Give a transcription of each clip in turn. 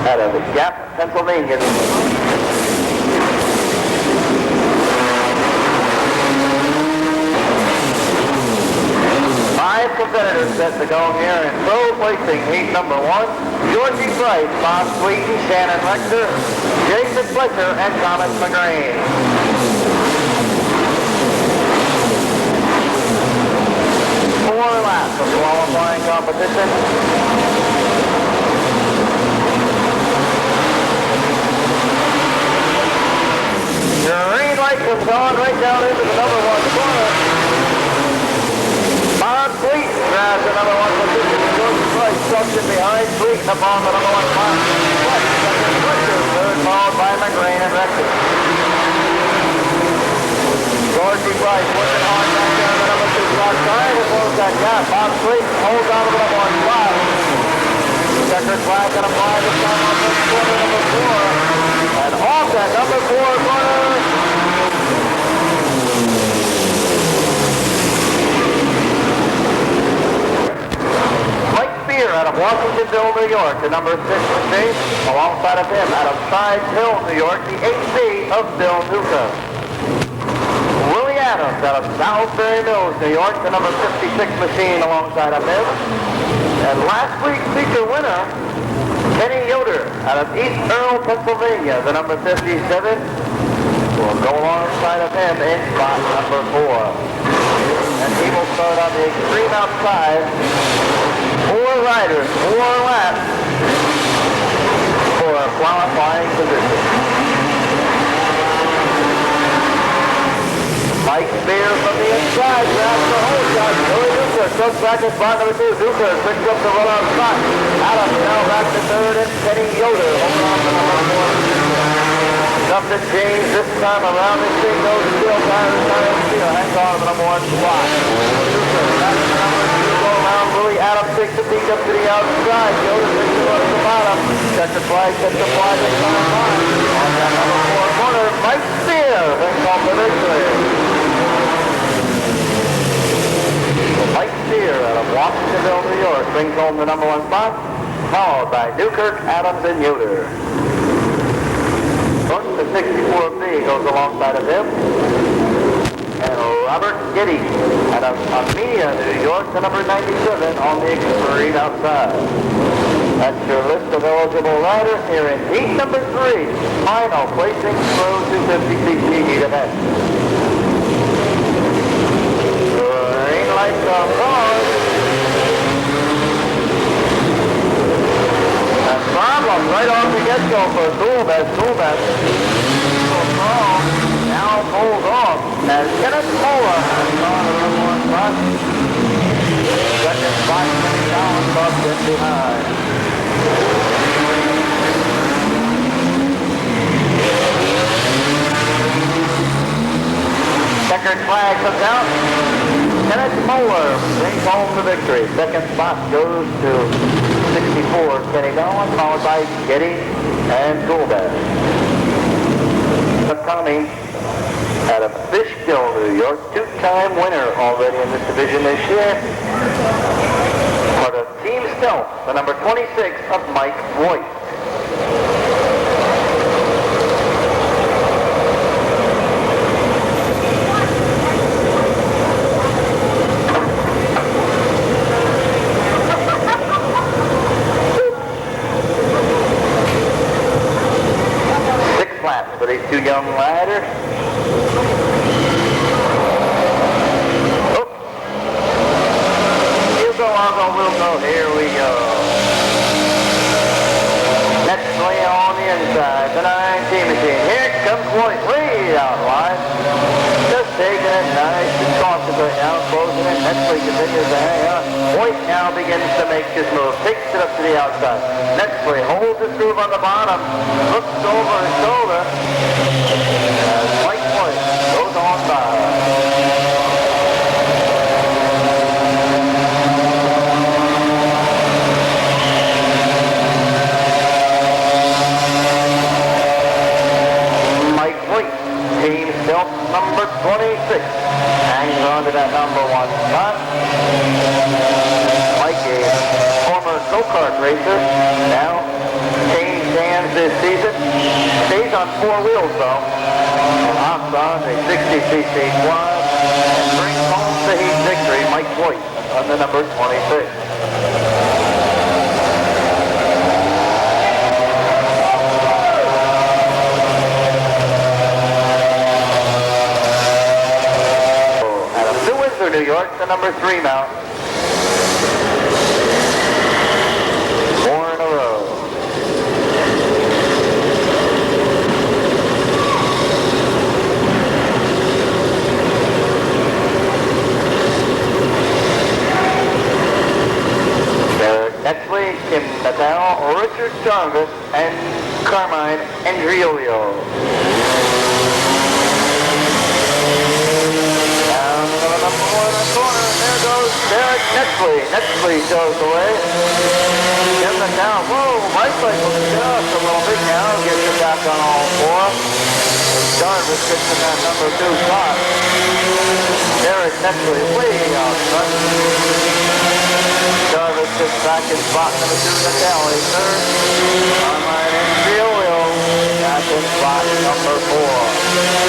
out of Gap, Pennsylvania. 5 competitors set to go here in pro racing heat number 1. Georgie Price, Bob Sweeten, Shannon Rector, Jason Fletcher, and Thomas McGrane. 4 laps of qualifying competition. Green light comes on right down into the number 1 corner. Bob Sweet grabs the number 1 position. George Price tucks in behind Sweet upon the number 1 spot. Third followed by McGrane and Rector. Georgie Price working hard back there on the number 2 spot, trying to close that gap. Bob Sweet holds on to the number 1 spot. Checkered flag going to fly this time on this corner, number 4. And off that number 4 corner. Out of Washingtonville, New York, the number 6 machine. Alongside of him, out of Side Hill, New York, the 8C of Bill Duca. Willie Adams out of Salisbury Mills, New York, the number 56 machine alongside of him. And last week's feature winner, Kenny Yoder out of East Earl, Pennsylvania, the number 57. Will go alongside of him in spot number 4. And he will start on the extreme outside. 4 riders, 4 laps for a qualifying position. Mike Spear from the inside grabs the whole shot. Billy Duca comes back in spot number 2. Duca picks up the run-on spot. Adams now back to 3rd, and Kenny Yoder holding on to number 4. Nothing changed this time around. This thing goes still tire steel. Hangs on to the number 1 spot. Duca back to number 2. Go around. Willie Adams takes the peak up to the outside. Yoder takes the run to the bottom. Check the flag, takes the flag, takes the line. On that number 4 corner, Mike Spear brings home the victory. Mike Spear out of Washingtonville, New York brings home the number 1 spot, followed by Newkirk, Adams, and Yoder. The 64B goes alongside of him. And Robert Giddy out of Amelia, New York, the number 97 on the extreme outside. That's your list of eligible riders here in heat number 3. Final placing Pro 250cc heat event. Green light comes on. And problem right off the get-go for Toolbest. Now pulls off as Kenneth Mola has gone to the 1 spot. Second spot coming down, bumped in behind. Checkered flag comes out. Kenneth Mola brings home the victory. Second spot goes to 64, Kenny Dolan, followed by Getty and Toolbest. Coming out of Fishkill, New York, 2-time winner already in this division this year. For the Team Stealth, the number 26 of Mike Royce. For these 2 young riders. Oh. You go, I'll go, we'll go. Here we go. Netzley on the inside. The 19 machine. Here comes White way out wide. Just taking it nice and cautious right now. Closing it. Netzley continues to hang on. White now begins to make his move. Takes it up to the outside. Netzley holds his groove on the bottom. Looks over his shoulder. As Mike White goes on by. Mike White, Team Stealth number 26, hangs on to that number 1 spot. Mike, a former go-kart racer, now changed this season. Stays on 4 wheels though. And hops on a 60cc quad and brings home the heat victory. Mike White on the number 26. New York, the number 3 mount. 4 in a row. Derick, Netzley, Kim Natal, Richard Jarvis, and Carmine Andriolio. Corner, and there goes Derick Netzley. Netzley shows the way. Kim Natal, whoa, bicycle get up a little bit now, gets it back on all 4. Jarvis gets in that number 2 spot. Derick Netzley way out front. Jarvis gets back in spot number 2, Natal, third. Carmine Andriolio back in spot number 4.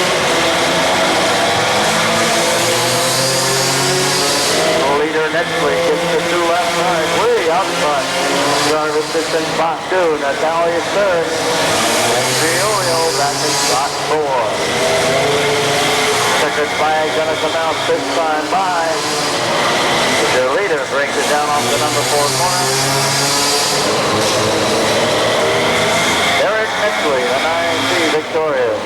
Netzley gets the 2 left side, way out front. Jarvis is in spot 2, Natalia is third. And Giolio back in spot 4. Checkered flag gonna come out this time by. The leader brings it down off the number 4 corner. Derick Netzley, the 9C victorious.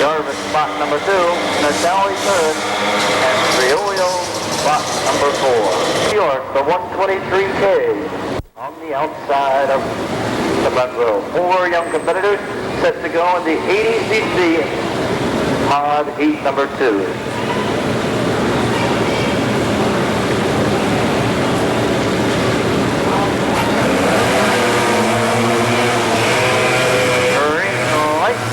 Jarvis spot number 2, Natalia third, and Giolio spot number 4. New York, the 123K on the outside of the front row. 4 young competitors set to go in the 80cc pod heat number 2.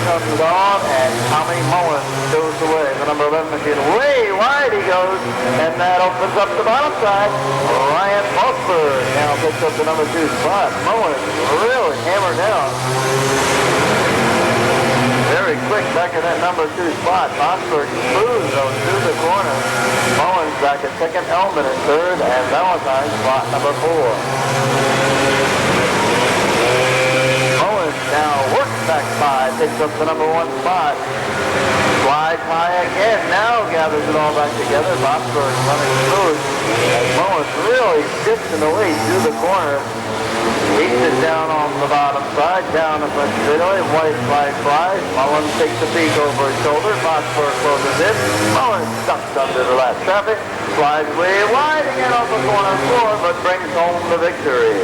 Comes on, and Tommy Mullens goes away. The number 11 machine way wide he goes, and that opens up the bottom side. Ryan Mossberg now picks up the number 2 spot. Mullens really hammered down. Very quick back in that number 2 spot. Mossberg smooth though through the corner. Mullens back at second, Elman in third, and Valentine spot number 4. Now works back 5, picks up the number 1 spot. Slides high again, now gathers it all back together. Mossberg running smooth. And Mullens really shifts in the way through the corner. Heats it down on the bottom side, down the front straightaway. White flag flies. Mullens takes a peek over his shoulder. Mossberg closes in. Mullens ducks under the last traffic. Slides way wide again off the corner floor, but brings home the victory.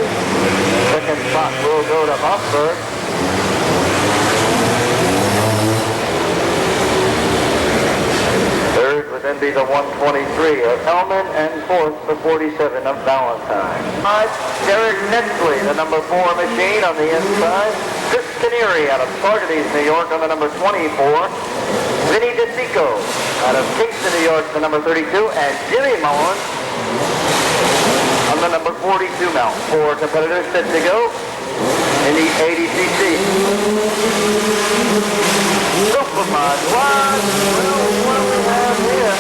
Second spot will go to Mossberg. Third would then be the 123 of Elman, and fourth the 47 of Valentine. Derick Netzley, the number 4 machine on the inside. Kiniry out of Saugerties, New York on the number 24. Vinny DeCicco out of Kingston, New York, the number 32. And Jimmy Mullens on the number 42 mount. 4 competitors set to go in the 80cc. Supermod one. Well, what do we have here?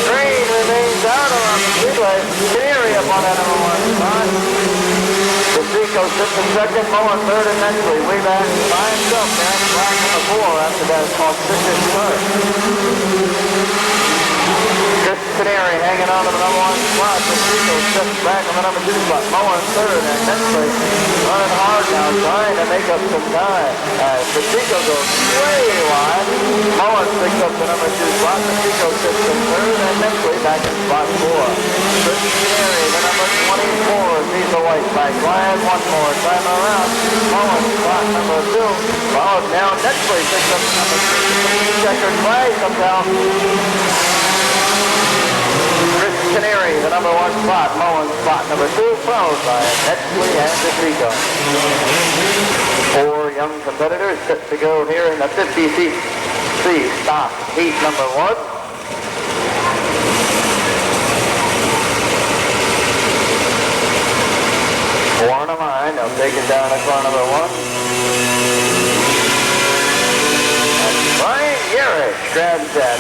Green remains out on the speedway. Kiniry up on that number 1 spot. DeCicco sits in second, Mullens third, and Netzley way back by himself. Down black on the 4 after that is called Citrus Start. Kiniry hanging on to the number 1 spot. DeCicco steps back on the number 2 spot. Mullens third, and Netzley running hard now, trying to make up some time. As DeCicco goes way wide. Mullens picks up the number 2 spot. DeCicco sits in third, and Netzley back in spot 4. Kiniry, the number 24, sees the white flag flying one more time around. Mullens spot number 2. Followed now, Netzley picks up the number 3. Checkered flag comes out. Kiniry, the number 1 spot. Mullens spot number 2, followed by Netzley and DeCicco. 4 young competitors set to go here in the 50cc stock heat number 1. 4 on the line. They'll take it down to car number 1. And Derick grabs that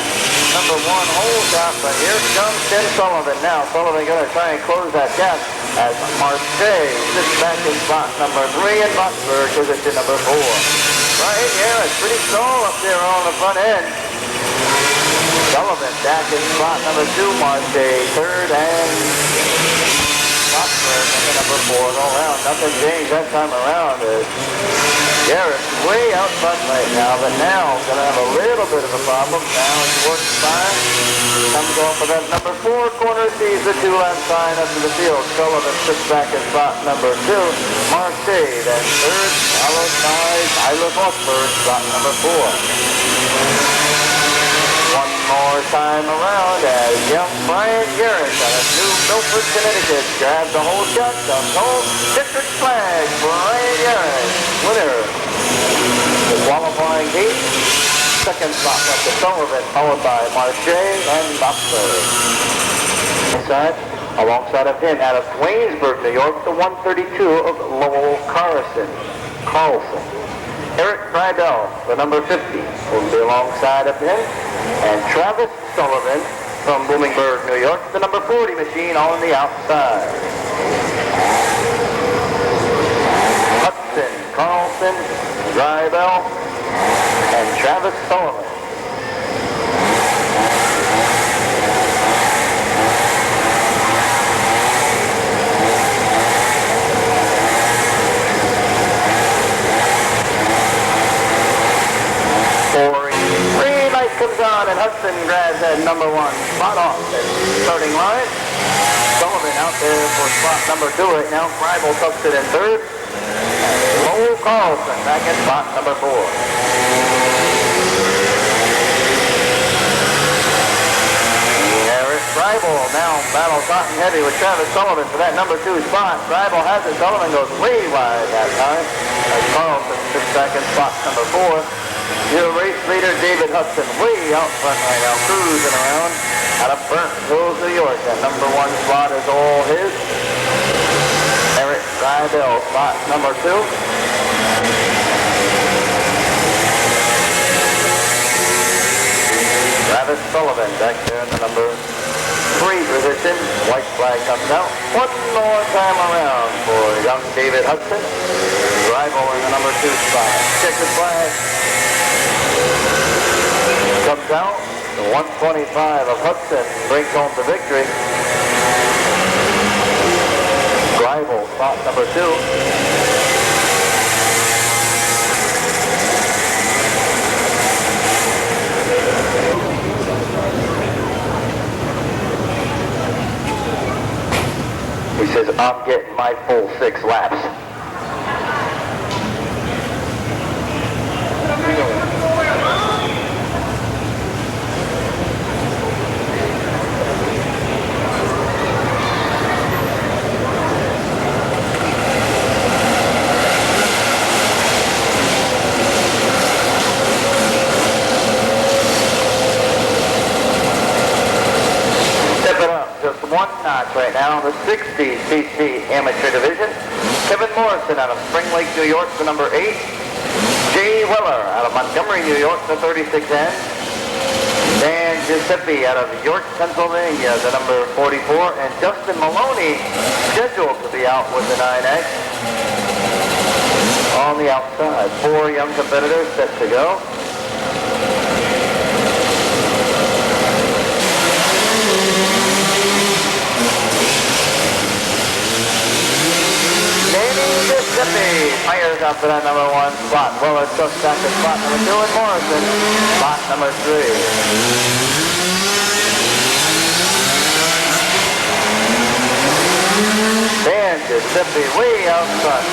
number 1 hold out, but here comes Tim Sullivan now. Sullivan going to try and close that gap as Marche sits back in spot number 3 and Bucksburg position number 4. Right here, it's pretty stall up there on the front end. Sullivan back in spot number 2, Marche third, and Bucksburg number 4 all around. Nothing changed that time around. Garrett's way out front right now, but now going to have a little bit of a problem. Now he's working fine. Comes off of that number 4 corner, sees the 2-lap sign up to the field. Sullivan sits back in spot number 2. Marche then third, followed by Tyler Bucksburg, spot number 4. One more time around as young Brian Garrett out of New Milford, Connecticut grabs the whole shot, comes home, district flag for Brian Garrett, winner. The qualifying heat, second spot up to Sullivan, followed by Marche and Bucksburg. Alongside of him, out of Waynesburg, New York, the 132 of Lowell Carlson. Eric Rydell, the number 50, will be alongside of him. And Travis Sullivan from Bloomingburg, New York, the number 40 machine on the outside. Hudson, Carlson, Rydell, and Travis Sullivan. Cory, green light comes on, and Hudson grabs that number 1 spot off the starting line. Sullivan out there for spot number 2 right now. Rival tucks it in third. Lowell Carlson back in spot number 4. Rival now battles hot and heavy with Travis Sullivan for that number 2 spot. Rival has it. Sullivan goes way wide that time as Carlson sits back in spot number 4. Your race leader David Hudson way out front right now, cruising around out of Burnt Hills, New York. That number 1 spot is all his. Eric Rydell, spot number 2. Travis Sullivan back there in the number 3 position. White flag comes out. One more time around for young David Hudson. Rival in the number 2 spot. Checkered flag comes out. The 125 of Hudson brings home the victory. Rival, spot number 2. He says, I'm getting my full 6 laps. Just 1 notch right now, the 60cc amateur division. Kevin Morrison out of Spring Lake, New York, the number 8. Jay Weller out of Montgomery, New York, the 36N. Dan Giuseppe out of York, Pennsylvania, the number 44. And Justin Maloney scheduled to be out with the 9X on the outside. 4 young competitors set to go. Giuseppe fires up to that number 1 spot. Weller took back to spot number 2 and Morrison, spot number 3. Dan Giuseppe way out front.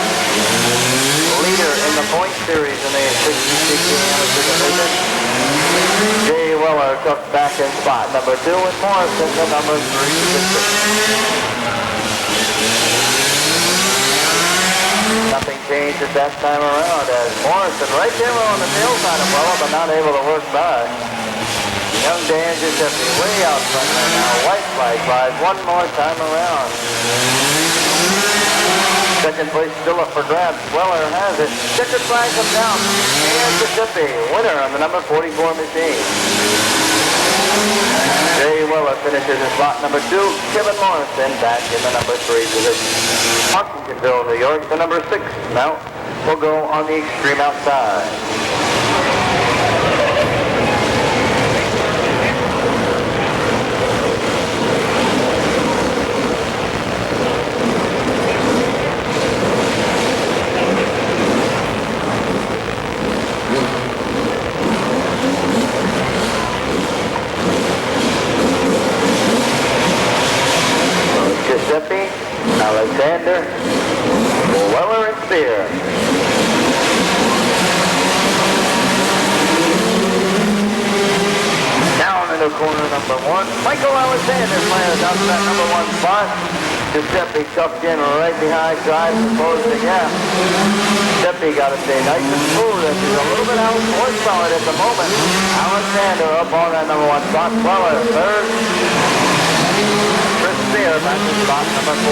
Leader in the point series in the 60cc amateur division. Jay Weller took back in spot number 2 and Morrison the number 3 position. Nothing changed at that time around as Morrison right there on the tail side of Weller, but not able to work by. Young Dan Giuseppe way out front right now. White flag flies 1 more time around. Second place still up for grabs. Weller has it. Checkered flag comes down. And DeCicco, winner on the number 44 machine. Jay Weller finishes in slot number 2. Kevin Morrison back in the number 3 position. Washingtonville, New York, the number 6 mount will go on the extreme outside. Giuseppe, Alexander, Weller, and Spear. Down into corner number 1. Michael Alexander fires out to that number 1 spot. Giuseppe tucked in right behind, drives to close the gap. Giuseppe got to stay nice and smooth as he's a little bit out horsepower at the moment. Alexander up on that number 1 spot. Weller third. Spear back to spot number 4.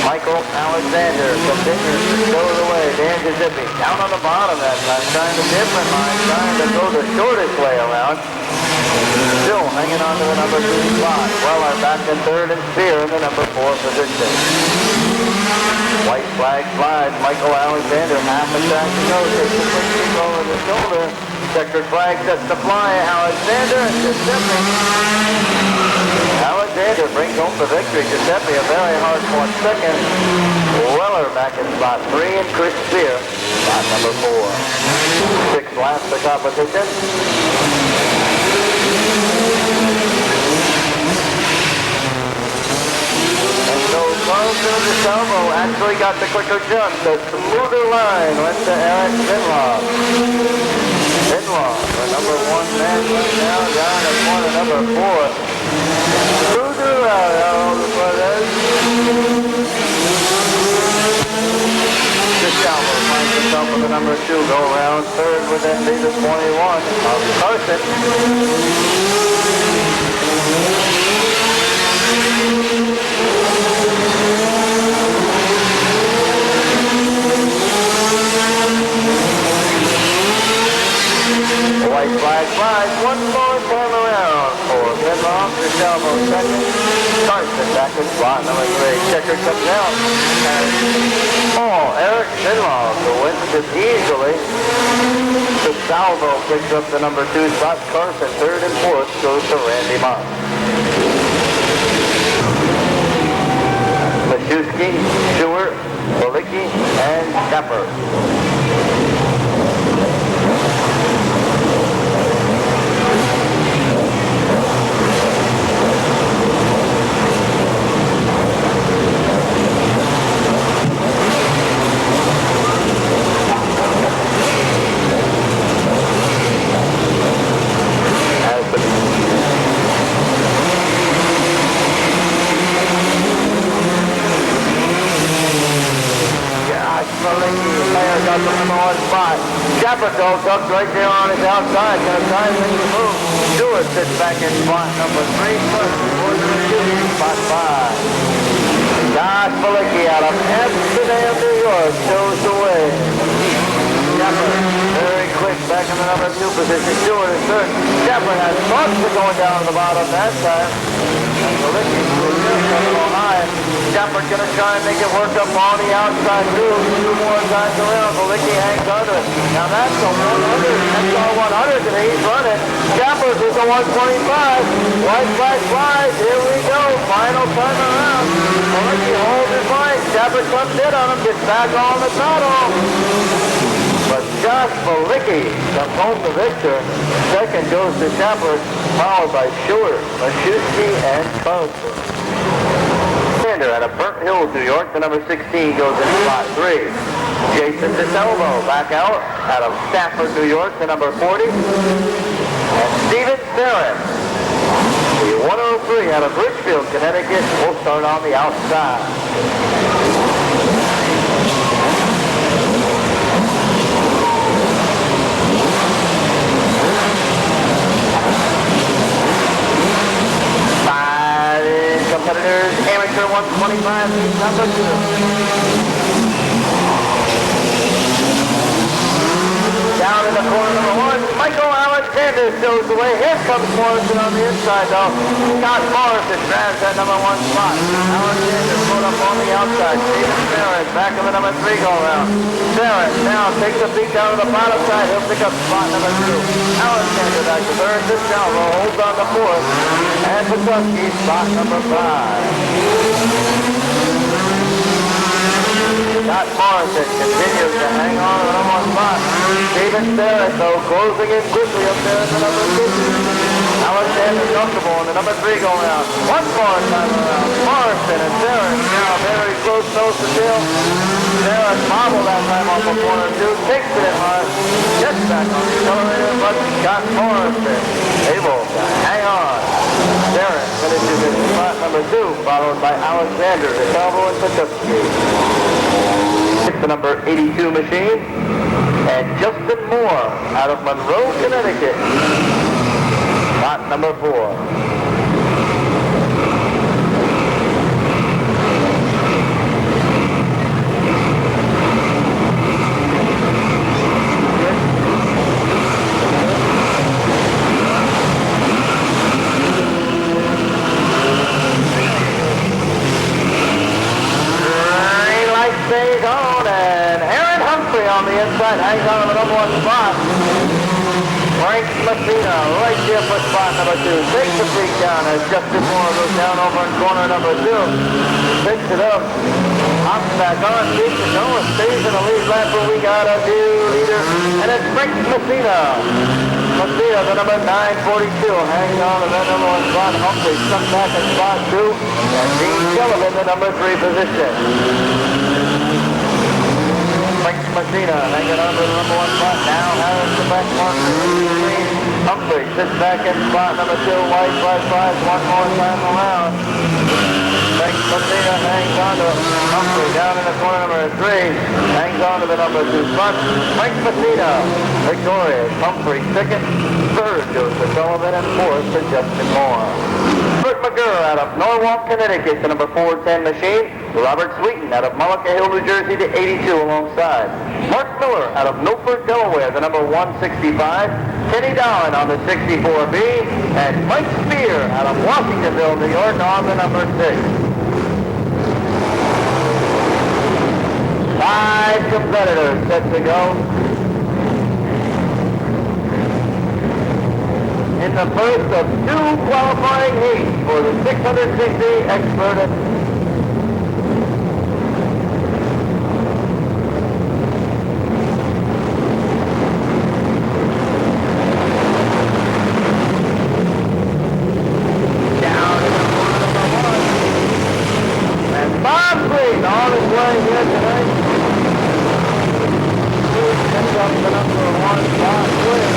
Michael Alexander continues to go the way. Dan Giuseppe down on the bottom that time, trying a different line, trying to go the shortest way around. Still hanging on to the number 2 spot. Weller back in third and Spear in the number 4 position. White flag flies. Michael Alexander half a track to go. Takes the quick kick over the shoulder. Checkered flag sets to fly. Alexander and Giuseppe. Alexander brings home the victory. Giuseppe a very hard-fought second. Weller back in spot 3 and Chris Spear spot number 4. 6 laps of competition. And so Carlson and DeCicco actually got the quicker jump. The smoother line went to Eric Vinlaw. Vinlaw, the number 1 man right now, down at corner number 4. Smoother out, all the brothers. DeCicco finds himself with the number 2, go around third with then be the 21 of Carson. White flag flies, one more time around for Vinlaw, DeCicco second, Carson back in slot number 3. Checker comes out, and Eric Vinlaw wins it easily. DeCicco picks up the number 2 spot. Carson third and fourth goes to Randy Moss. Majewski, Stewart, Balicki, and Schaffer. Got the number 1 spot. Jefferson tucked right there on his outside. Going to try and make the move. Stewart sits back in spot number 3. Spot 5. Josh Balicki out of Amsterdam, New York shows the way. Jefferson very quick back in the number 2 position. Stewart is third. Jefferson has thoughts of going down to the bottom that time. And Balicki will just a little high. Jefferson going to try and make it work up on the outside too. 2 more times around. Balicki hangs under it. Now that's the 100. That's our 100 and he's running. Jefferson is the 125. White flag flies. Here we go. Final time around. Balicki holds his line. Jefferson comes in on him. Gets back on the throttle. But Josh Balicki comes home the victor. Second goes to Jefferson, followed by Stewart, Majewski, and Carlson. Out of Burnt Hills, New York, the number 16 goes in spot 3. Jason DeCicco back out of Stafford, New York, the number 40. And Steven Barrett, the 103 out of Richfield, Connecticut, will start on the outside. competitors, amateur 125, heat number 2. Down in the corner, number 1, Michael Alexander shows the way. Here comes Morrison on the inside, though. Scott Morrison grabs that number 1 spot. Alexander pulled up on the outside. Steven Barrett back in the number 3 go-round. Barrett now takes a beat down to the bottom side. He'll pick up spot number 2. Alexander back to third. This Salvo holds on to 4th. And Petoskey, spot number 5. Scott Morrison continues to hang on to the number 1 spot. Steven Barrett, though, closing in quickly up there in the number 2. Alexander comfortable in the number 3 going out. One more time around. Morrison and Barrett now very close nose to tail. Barrett bobbled that time off of corner 2. Takes it in hard. Gets back on the accelerator, but Scott Morrison able to hang on. Barrett finishes in spot number 2, followed by Alexander, DeCicco, and Petoskey. It's the number 82 machine, and Justin Moore out of Monroe, Connecticut. Spot number 4. Stays on, and Aaron Humphrey on the inside hangs on to the number 1 spot. Frank Messina right there for spot number 2. Takes the beat down as Justin Moore goes down over in corner number 2. Picks it up. Hops back on, keeps it going, stays in the lead lap, but we got a new leader, and it's Frank Messina. Messina, the number 942, hangs on to that number 1 spot. Humphrey stuck back in spot 2, and Dean Sullivan, the number 3 position. Frank Messina hanging on to the number 1 spot. Now has the back marker. Humphrey sits back in spot number 2. White flies one more time around. Frank Messina hangs on to Humphrey down in the corner number 3. Hangs on to the number 2 spot. Frank Messina victorious. Humphrey second. Third goes to Sullivan, and 4th to Justin Moore. Robert McGurr out of Norwalk, Connecticut, the number 410 machine. Robert Sweeten out of Mullica Hill, New Jersey, to 82 alongside. Mark Miller out of Milford, Delaware, the number 165. Kenny Dowling on the 64B. And Mike Spear out of Washingtonville, New York, on the number 6. 5 competitors set to go. In the first of 2 qualifying heats for the 660 expert. Down in the corner number 1. And Bob Green on his way here tonight. Picks up the number 1 Bob Green.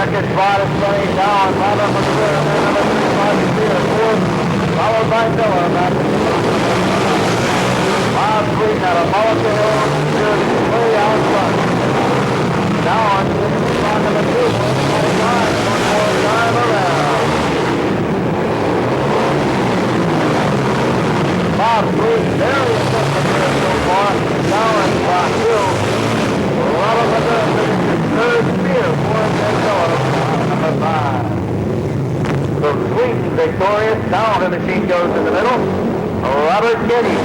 Second spot is Vinny down, right up on the rear, and then number 3 spot is here, 4th, followed by Miller back in the Bob Green out of Mullica Hill, New Jersey, way out front. Now on to spot number 2, 125, one more time around. Bob Green, very effective here so far. Now on spot 2. Robert McGurr finishes third. Spear, 4th, and Miller, number 5. So Sweden victorious. Now the machine goes in the middle. Robert Getty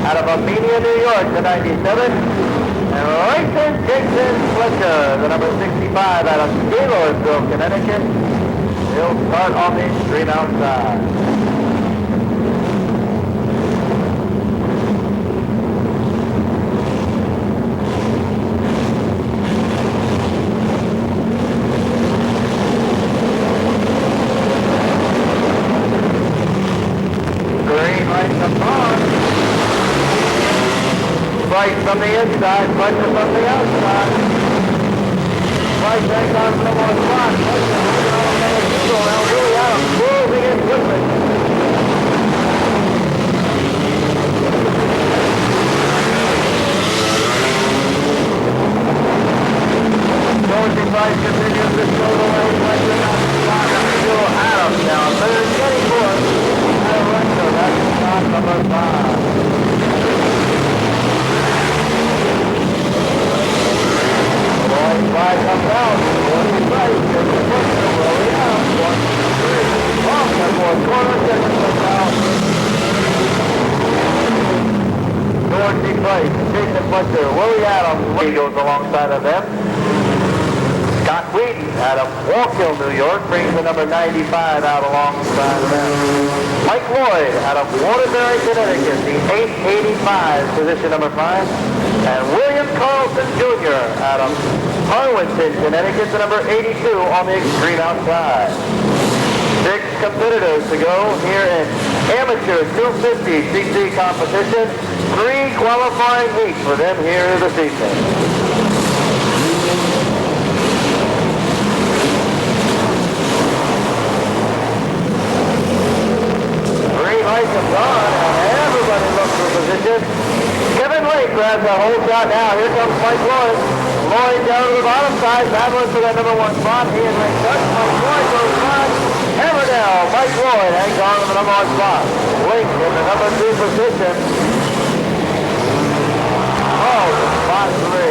out of Armenia, New York, the 97. And Rayson Jason Fletcher, the number 65, out of Taylorsville, Connecticut. He'll start on the extreme outside. Right from the inside, Fletcher from the outside. Right back on from one spot. Fletcher now really out of closing in quickly. comes out. One right, gets the first one, Willie Adams. 1, 2, 3. Off the fourth corner, second comes out. George Price, Jason Fletcher, Willie Adams. He goes alongside of them. Scott Wheaton out of Wallkill, New York, brings the number 95 out alongside of them. Mike Lloyd out of Waterbury, Connecticut, the 885, position number 5. And William Carlson Jr. out of Harwinton, Connecticut, the number 82 on the extreme outside. 6 competitors to go here in amateur 250 cc competition. 3 qualifying heats for them here this evening. Light comes on, and everybody looks for position. Kevin Lake grabs a whole shot now. Here comes Mike Lloyd. Lloyd down to the bottom side, battling for that number 1 spot. He and Lake touch. Mike Lloyd goes by. Hammer down. Mike Lloyd hangs on to the number 1 spot. Lake in the number 2 position. Oh, spot 3.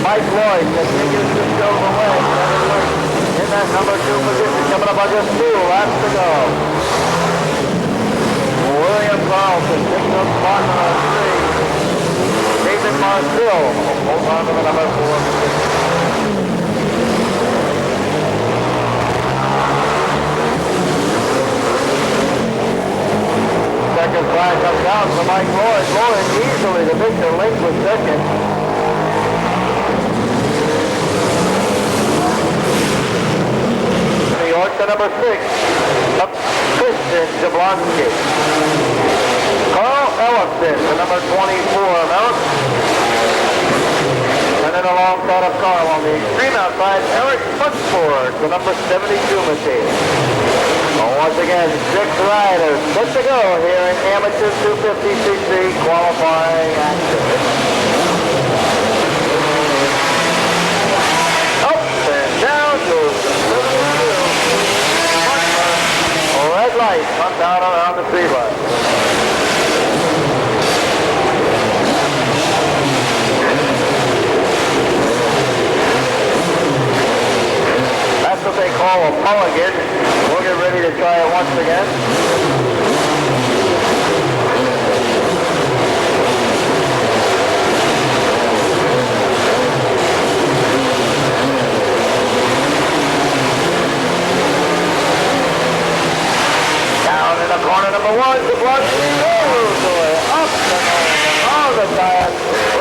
Mike Lloyd continues to show the way. In that number 2 position, coming up on just 2 laps to go. William Carlson picking up spot number 3. David Marcel holds on to the number 4 position. Second flag comes down for Mike Lloyd. Lloyd easily the victor. Link was second. To number 6, Christian Jablonski. Carl Ellison, the number 24 American. And then alongside of Carl on the extreme outside, Eric Punchford, the number 72 machine. Once again, 6 riders set to go here in amateur 250cc qualifying action. Up and down to red light comes out around the speed line. That's what they call a mulligan. We'll get ready to try it once again. Corner number 1, Jablonski moves away, up and on the tire.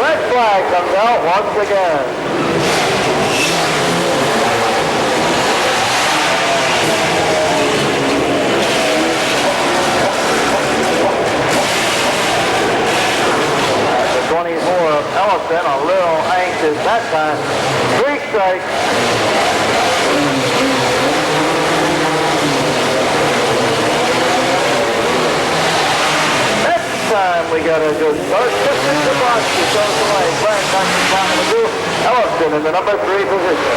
Red flag comes out once again. The 24 of Ellison, a little anxious that time. 3 strikes. Time we got a good start. Christian Jablonski goes away. Frank touches down number 2. Ellison in the number 3 position.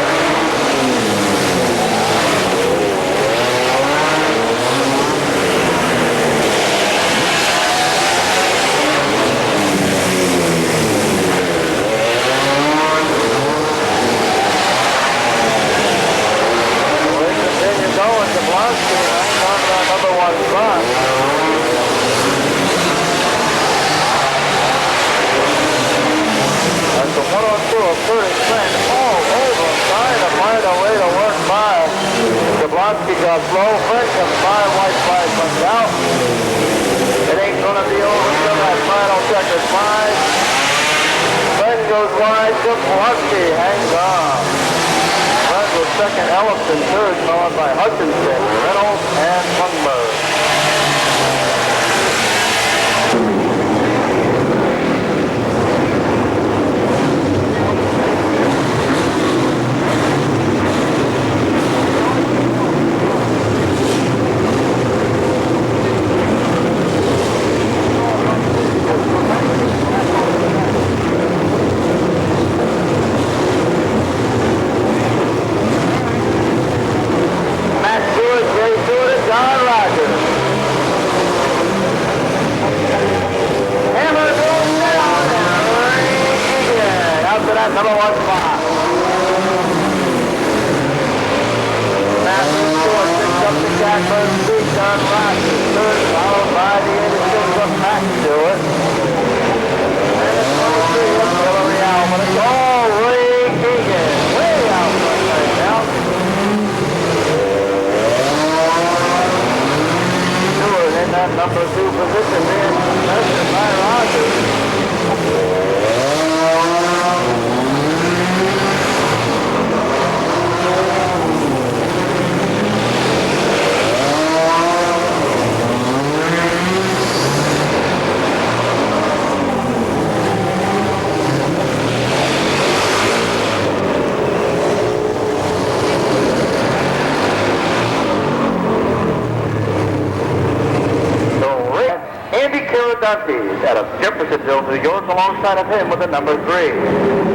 We continue going. Jablonski hangs on to that number 1 spot. That's a 102 of Curtis Flynn all over, trying to find a way to work by. Jablonski got slow. Flynn comes by. White flag comes out. It ain't going to be over until that final checkered flag. Flynn goes wide. Jablonski hangs on. Flynn was second. Ellison third, followed by Hutchinson, Reynolds, and Lundberg. John Rogers. John Ross is third, followed by the 86 of Max Stewart. And it's 23 of Hillary Al, but it's all Ray Keegan, way out front right now. Stewart in that number 2 position, being contested by Rogers. Out of Jeffersonville, New York, alongside of him with the number 3.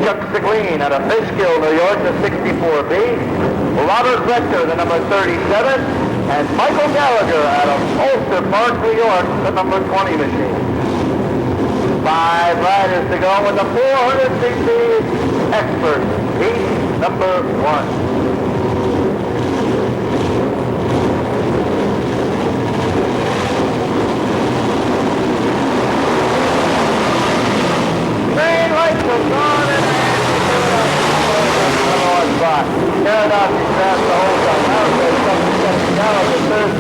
Chuck Sigleen out of Fishkill, New York, the 64B. Robert Rector, the number 37. And Michael Gallagher out of Ulster Park, New York, the number 20 machine. 5 riders to go with the 400cc expert, heat number 1. Green lights are gone and Paradox is fast the whole time. Now there's something second down on the third.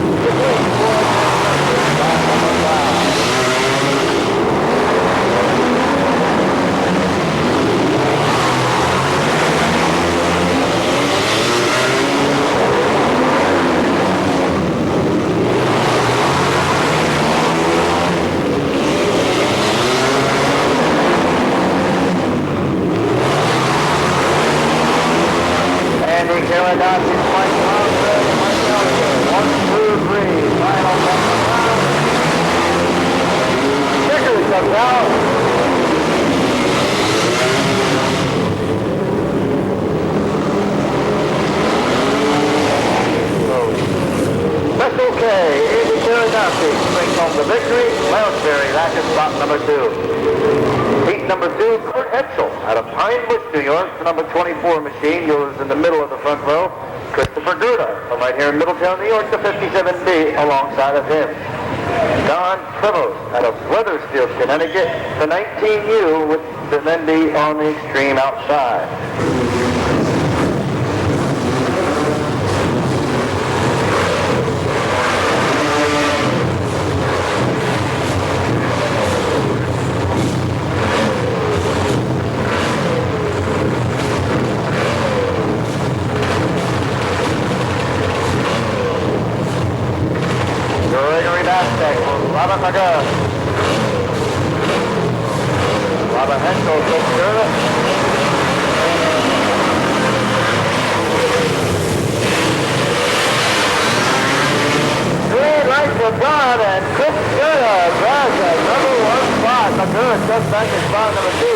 Paradox is flying around there. 1, 2, 3. Final round. Stickers comes out. Special K, Andy Paradox brings home the victory. Lounsbury, that is spot number 2. Heat number 2, Kurt Etzel out of Pine Bush, New York, the number 24 machine. Goes in the middle of the front row. Christopher Gerda from right here in Middletown, New York, the 57B alongside of him. Don Prevost out of Wethersfield, Connecticut, the 19U with the Mendy on the extreme outside. Robert McGurk. Robert Henschel takes Gerda. Green lights are gone and Chris Gerda grabs that number 1 spot. McGurk just back in spot number 2.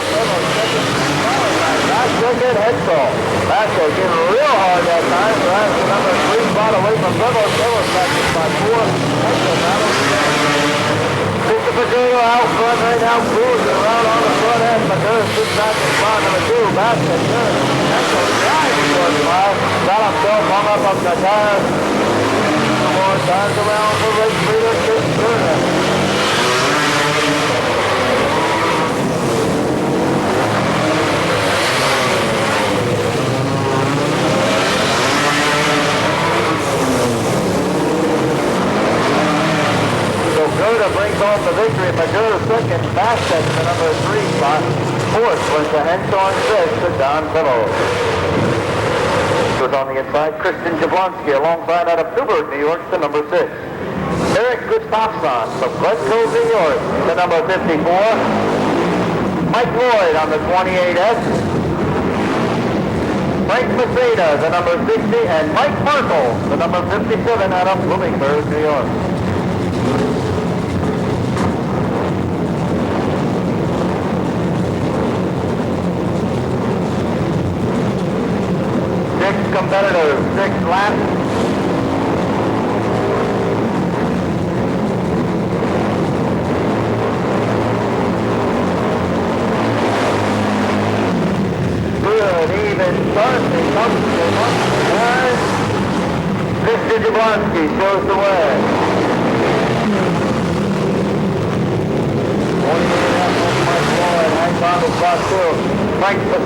Last second Henschel. Henschel getting real hard that time. Grabs the number 3 spot away from Prevost. Prevost back in spot 4. Henschel battle. Christopher Gerda out front right now, cruising around on the front end. McGurk sits back in spot number 2. Basket Gerda. Henschel driving towards the line. Got himself hung up on the tires. More times around for race leader Chris Gerda. Gerda brings home the victory. McGurk second, Basket to the number 3 spot. Fourth was the Henschel and 6th to Don Prevost. Was on the inside, Kristen Jablonski alongside out of Newburgh, New York, the number 6. Eric Gustafson from Glencoe, New York, the number 54. Mike Lloyd on the 28S. Frank Maceda, the number 60, and Mike Markle, the number 57 out of Bloomingburg, New York. Competitors, 6 laps. Good, even start. They come to the Mr. Jablonski shows the way.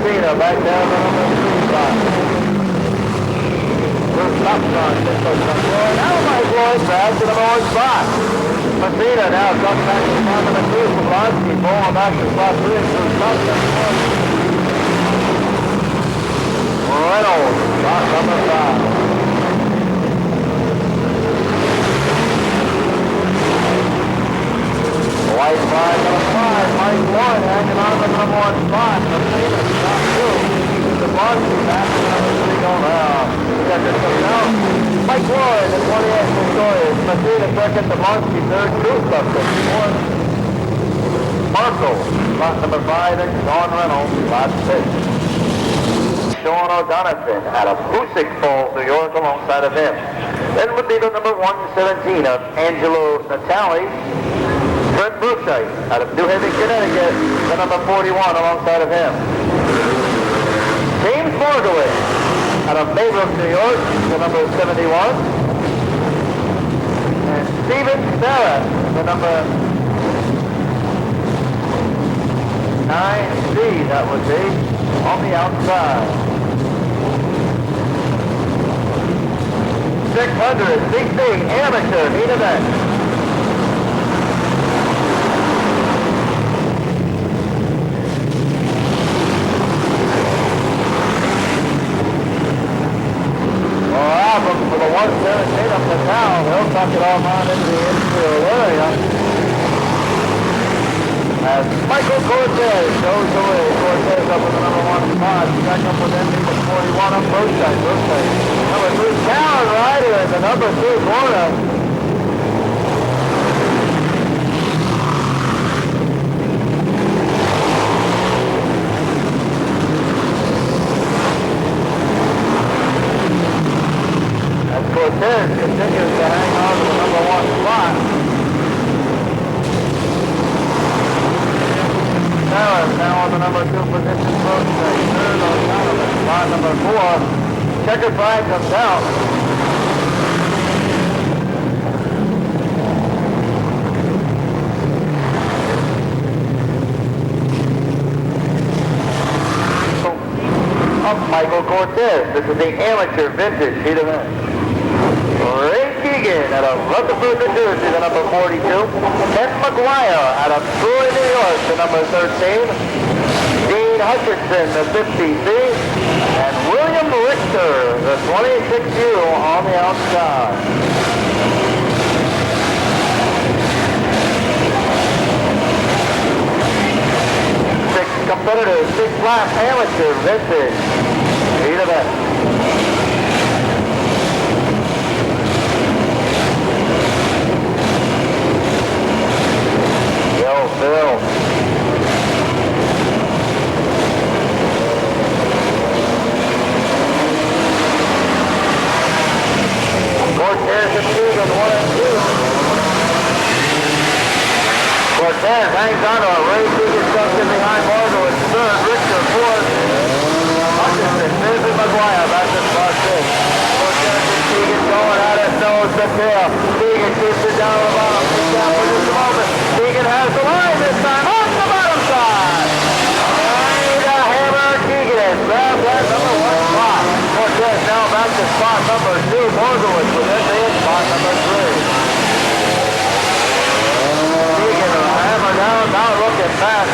Messina back down to number 3 spot. First top gun, now Mike Lloyd back to number 1 spot. Messina now comes back to spot number 2 from Lonsky, pulling back to spot 3 through top number 1. Reynolds, spot number 5. White flag number 5, Mike Lloyd hanging on to number 1 spot. Messina top 2. The Lonsky back to number 3 going out. Checkers coming out. Mike Lloyd at 28 Destroyers. Messina second, the Lonsky third. Two suspects. 4. Markle, spot number 5, and Sean Reynolds, spot 6. Sean O'Donovan out of Busick Falls, New York, alongside of him. Then would be the number 117 of Angelo Natale. Trent Brookside out of New Haven, Connecticut, the number 41 alongside of him. James Morgowitz out of Maybrook, New York, the number 71. And Stephen Sarah, the number 9C, that would be, on the outside. 600 CC amateur heat event. For the 117 up the town, he'll tuck it all on into the infield area. As Michael Cortez goes away. Cortez up with the number 1 spot. Second with him being the 41 up Brookside. Number 3 Town Rider and the number 2 Florida. Cortez continues to hang on to the number 1 spot. Sarah now on the number 2 position. Brookside third on Donovan. Spot number 4. Checker flag comes out. Up Michael Cortez. This is the amateur vintage heat event. Ray Keegan out of Rutherford, New Jersey, the number 42. Ken McGuire out of Troy, New York, the number 13. Dean Hutchinson, the 50C. And William Richter, the 26U on the outside. 6 competitors, 6-lap amateur vintage heat event. Bill. Cortez and Keegan 1 and 2. Cortez hangs on to a Ray Keegan stuffed in behind Margowitz third. Richter fourth. Hutchinson, David McGuire back to spot 6. Cortez and Keegan going at it nose to tail. Keegan keeps it down the bottom. He's down for just a moment. Keegan has the line this time off the bottom side. And a hammer Keegan grabs that number 1 spot. Cortez now back to spot number 2. Morgowitz with it in spot number 3. Keegan hammer down, now looking back.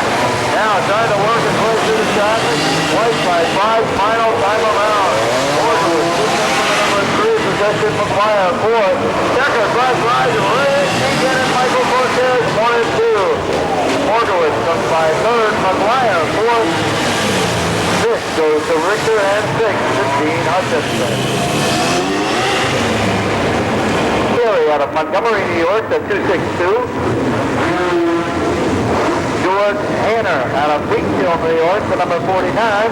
Now trying to work his way through the traffic. White by 5, final time around. Morgowitz puts him for the number 3 possession. McGuire 4th. Checker front rise. Ray Keegan and Michael Cortez 1 and 2. Morgowitz comes by 3rd. McGuire 4th. 5th goes to Richter and 6th to Dean Hutchinson. Kiniry out of Montgomery, New York, the 262. George Hanner out of Peekskill, New York, the number 49.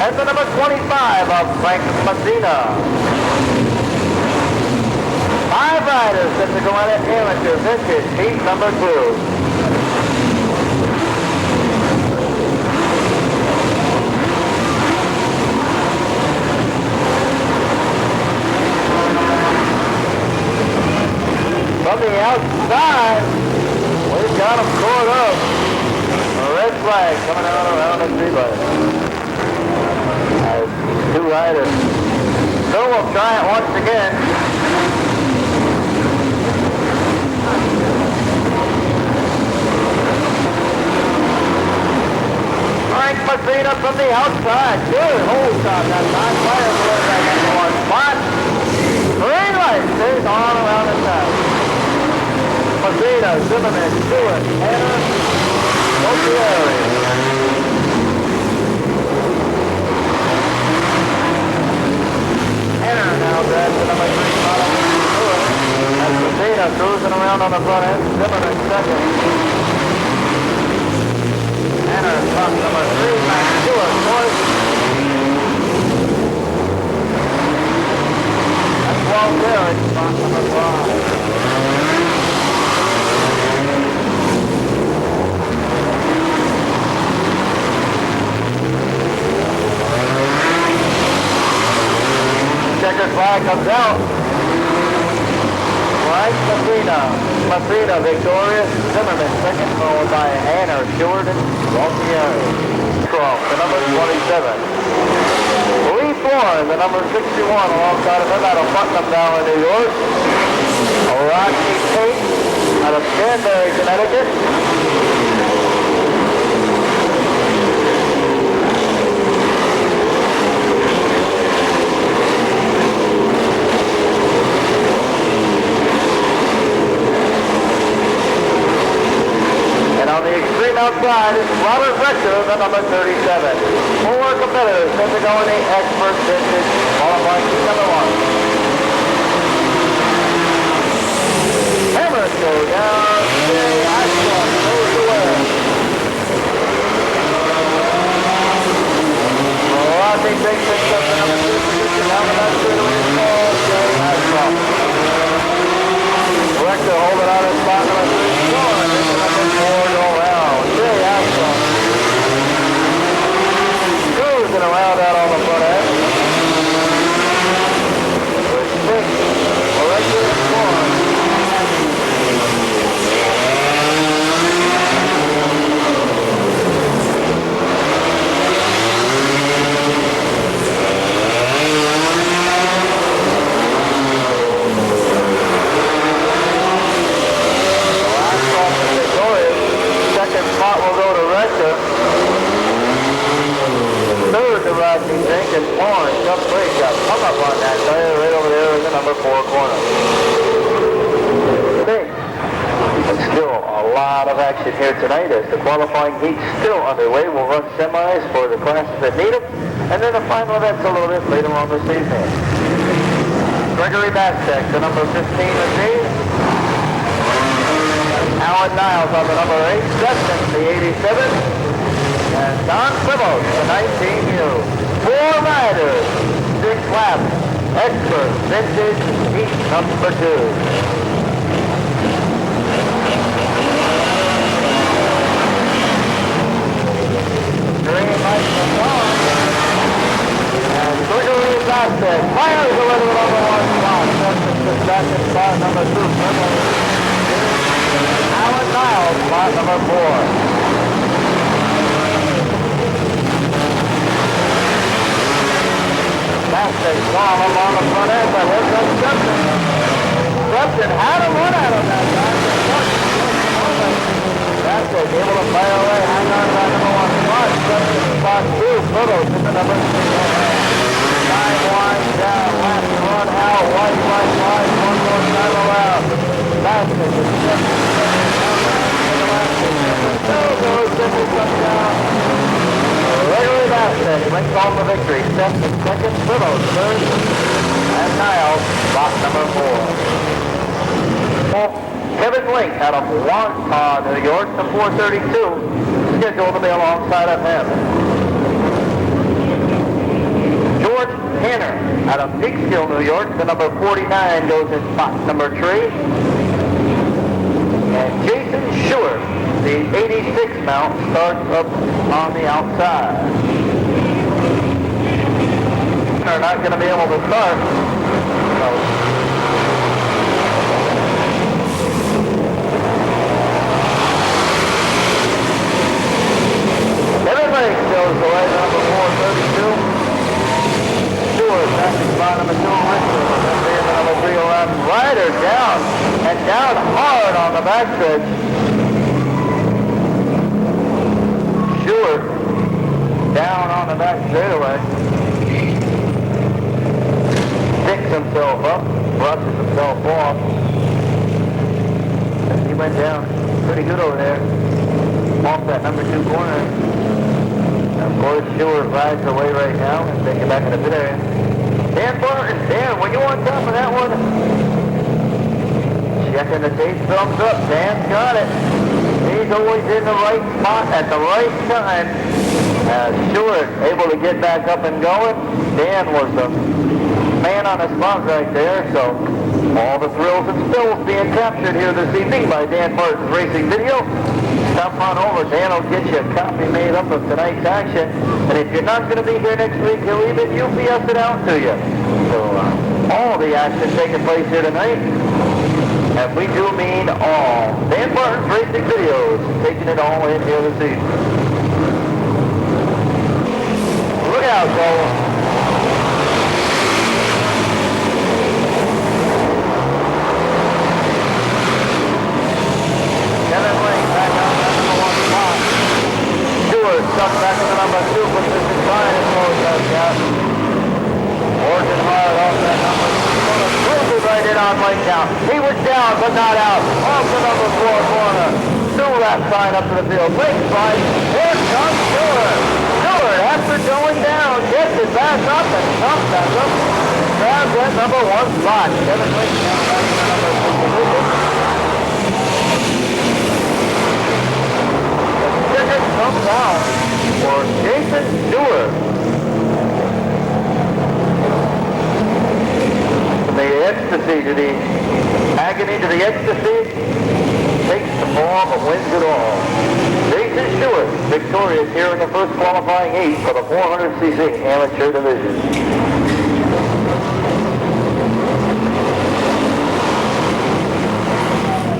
And the number 25 of Frank Messina. 5 riders in the Gwinnett Amateur Vintage Heat number 2. From the outside, we've got him scored up. red flag coming out around the Speedway. Too right, and Phil will try it once again. Frank Messina from the outside. Good hold shot that time. Players will that number one spot. Green light stays on around the side. Messina, Zimmerman, Stewart, Tanner, Kiniry. Tanner now grabs the number 3 spot on Stewart. That's Messina cruising around on the front end. Zimmerman second. Tanner spot number 3, back Stewart fourth. That's Derick, spot number 5. Checker flag comes out. Right, Messina victorious. Zimmerman second, followed by Hanner, Stewart, and Waltieri. The number 27. Lee Flynn, the number 61, alongside of him out of Putnam down in New York. Rocky Tate out of Danbury, Connecticut. Outside is Robert Rector, the number 37. 4 competitors set to go in the expert vintage qualifying heat number 1. Hammers go down. Jay Ashton goes to win. Rodney takes it up the number 2 position. Down the back to the win. Jay Ashton. Rector holding out his spot number 3. Going into number 4 go round. Cruising around out on the front end. With 6, Rector and 4. Second spot will go to Rector. Third to Rodney Zink, and Florence up break up. Come up on that tire right over there in the number 4 corner. Zink. And still a lot of action here tonight as the qualifying heat's still underway. We'll run semis for the classes that need them, and then the final events a little bit later on this evening. Gregory Bastek, the number 15 machine. Alan Niles on the number 8, Justin, the 87, and Don Plymouth, the 19U. 4 riders, 6 laps, expert, vintage, heat number 2. Green light comes on, and Gregory Bastek fires away to the number 1 spot. Justin to second spot, number 2, Plymouth. Alan Niles, spot number 4. Bastek saw him on the front end, but here comes Justin. Justin had a run out of that time. Bastek able to fire away, hang on by number 1 spot. Justin spot 2, Photos in the number 6. 9 wide down, last run out, 1 right wide, 1 more time around. Basket is Justin. Gregory Basket brings home the victory. Justin second, Willows third, and Niles spot number 4. Kevin Link out of Wantagh, New York, the 432, scheduled to be alongside of him. George Hanner out of Peekskill, New York, the number 49 goes in spot number 3. And Jason Stewart, the 86 mount, starts up on the outside. They're not going to be able to start. out hard on the backstretch. Stewart down on the back straightaway. Picks himself up, brushes himself off. He went down pretty good over there, off that number 2 corner. And of course, Stewart rides away right now and take it back in the pit area. Dan Barton, Dan, were you on top of that one? Checking the tape, thumbs up. Dan's got it. He's always in the right spot at the right time. Stewart able to get back up and going. Dan was the man on the spot right there, so all the thrills and spills being captured here this evening by Dan Barton's Racing Video. Stop on over. Dan will get you a copy made up of tonight's action. And if you're not going to be here next week, he'll even UPS it out to you. So all the action taking place here tonight. And we do mean all. Dan Barton's Racing Videos taking it all in here this evening. Look out, Cole. Stuck back into number 2, position 5, and goes that gap. Working hard off that number 2. Close it right in on Lake Count. He was down, but not out. Off the number 4 corner. New lap sign up to the field. Lake side. Here comes Stewart. Stewart, after going down, gets it back up and comes back up. Grabs that number 1 spot. Kevin Lake Count back to the number 2 position. Ticket comes out for Jason Stewart. From the ecstasy to the agony to the ecstasy, takes the ball but wins it all. Jason Stewart, victorious here in the first qualifying heat for the 400cc amateur division.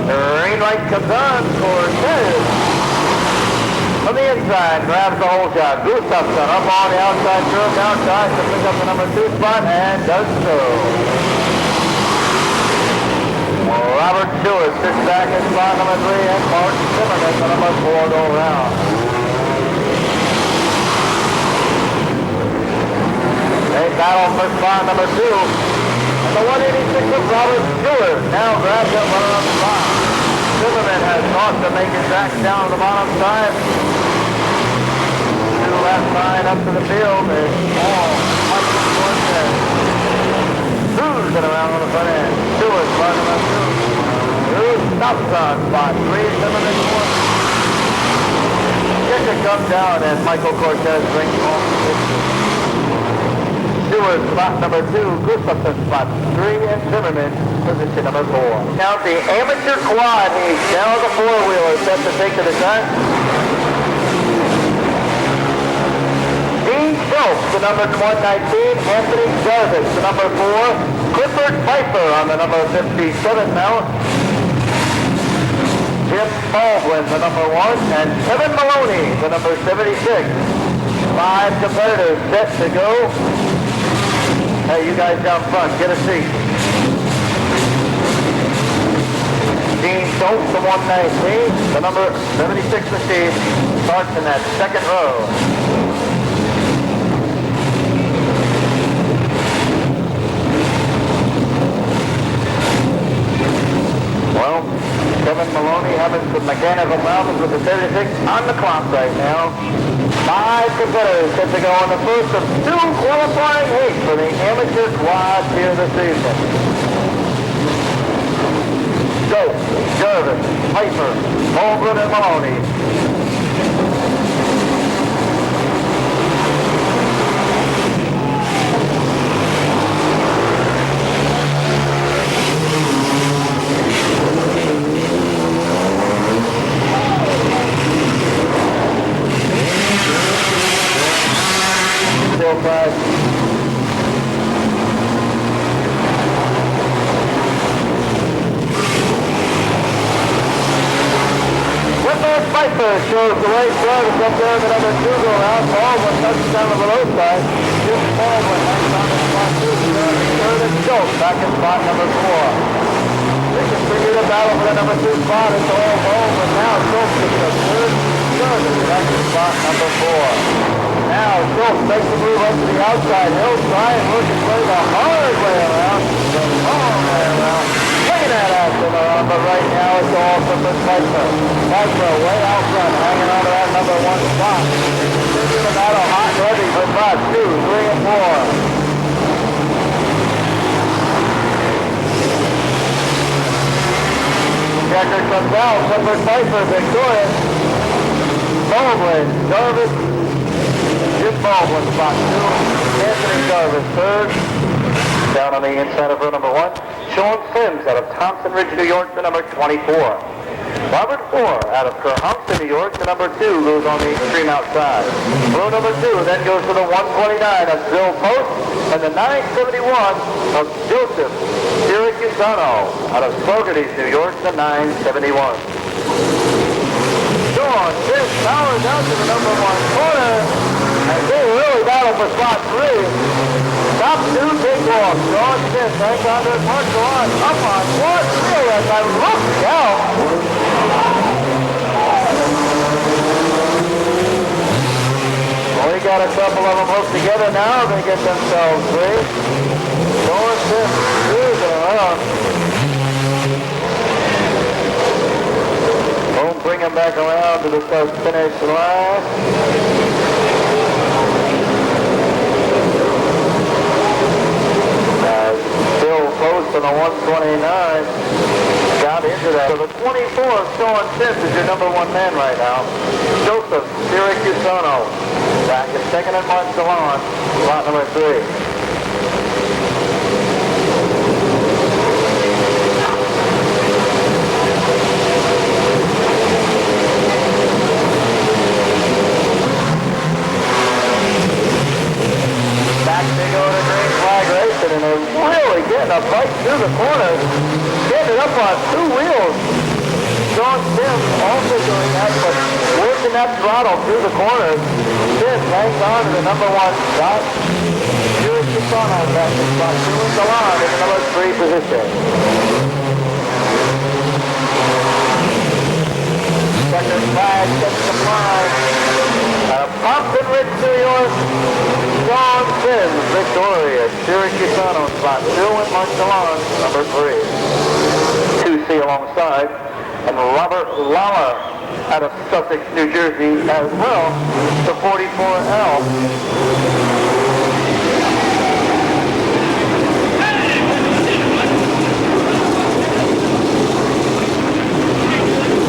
The green light comes on for Cortez. From the inside, grabs the whole shot. Gustafson up on the outside curve, down tries to pick up the number 2 spot, and does so. Robert Stewart sits back in spot number 3, and Martin Zimmerman, the number 4, go around. They battle for spot number 2. And the 186 of Robert Stewart now grabs up one on the spot. Zimmerman has thought to make his tracks down the bottom side. 2 left side up to the field is all Michael Cortez. Cruising around on the front end. Stewart, spot number 2. Who stops on spot 3, Zimmerman 4. Kicker comes down and Michael Cortez brings home position. Stewart, spot number 2, Gustafson, spot 3, and Zimmerman, position number 4. Now the amateur quad heat, now the 4-wheeler set to take to the track. Dean Schultz, the number 119, Anthony Jarvis, the number 4, Clifford Pfeiffer on the number 57 mount, Jim Baldwin, the number 1, and Kevin Maloney, the number 76. 5 competitors set to go. Hey, you guys down front, get a seat. Dean Schultz, the 119, the number 76 machine, starts in that second row. Well, Kevin Maloney having some mechanical problems with the 36 on the clock right now. 5 competitors set to go on the first of 2 qualifying heats for the amateur quad here this evening. Schultz, Jarvis, Pfeiffer, Baldwin, and Maloney. Still 5. Pfeiffer shows the way. Jarvis up there, the number 2 go out. Baldwin touches down the below side. Jim Baldwin next on the spot 2. Third and Schultz back in spot number 4. They continue the battle for the number 2 spot. It's all over. Now Schultz is the third. Jarvis back to spot number 4. Now Schultz makes the move up to the outside. He'll try and work his way the hard way around. The long way around. Looking at Ashton around, but right now it's all for Piper. Piper way out front, hanging on to that number 1 spot. Continue the battle hot and heavy for spots 2, 3, and 4. Checker comes out, Clifford Piper victorious. Baldwin, Jarvis, Jim Baldwin, spot 2. Anthony Jarvis, third. Down on the inside of row number 1. Sean Sims out of Thompson Ridge, New York, to number 24. Robert Orr out of Kerhonkson, New York, to number 2, goes on the extreme outside. Row number 2 then goes to the 129 of Bill Post and the 971 of Joseph Syracusano out of Fogarty's, New York, to 971. Sean Sims powers out to the number 1 corner, and they really battle for spot 3. Top 2 take off. Sean Sims hangs on to his marshal on. Up on 4th wheel as I look out. Well, we got a couple of them hooked together now. They get themselves free. Sean Sims cruising around. Won't bring him back around to the start finish line. Post on the 129 got into that. So the 24, Sean Sims, is your number 1 man right now. Joseph Syracusano back in second and Mark Salon, slot number 3. Back they go to green flag racing, and they're really getting a fight through the corners, getting it up on 2 wheels. Sean Sims also doing that, but working that throttle through the corners. Sims hangs on to the number 1 spot. Here's the sun on back to spot 2 in the line in the number 3 position. Second flag gets the flag. Thompson Ridge, New York. Sean Sims victorious. Syracusano spot 2 in Mark Salon, number 3. 2C alongside. And Robert Lawler out of Sussex, New Jersey as well, the 44L.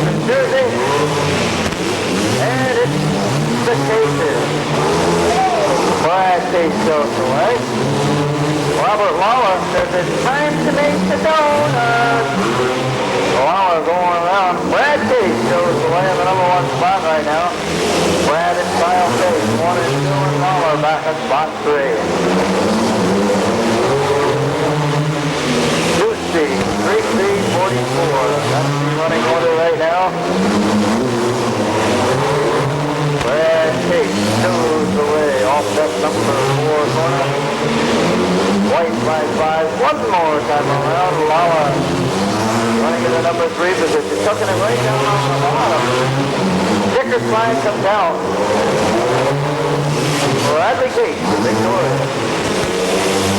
New Jersey. And it's the cases. Brad Chase goes away. Robert Lawler says it's time to make the donuts. Lawler going around. Brad Chase goes away in the number 1 spot right now. Brad and Kyle Chase, 1 and 2, and Lawler back at spot 3. Lucy, 3C44. That's the running order right now. Brad Chase goes away off that number 4 corner. White flag 5, 1 more time around. Lawler running in the number 3 position, tucking it right down on the bottom. Checkered flag comes out. Bradley Case, victorious.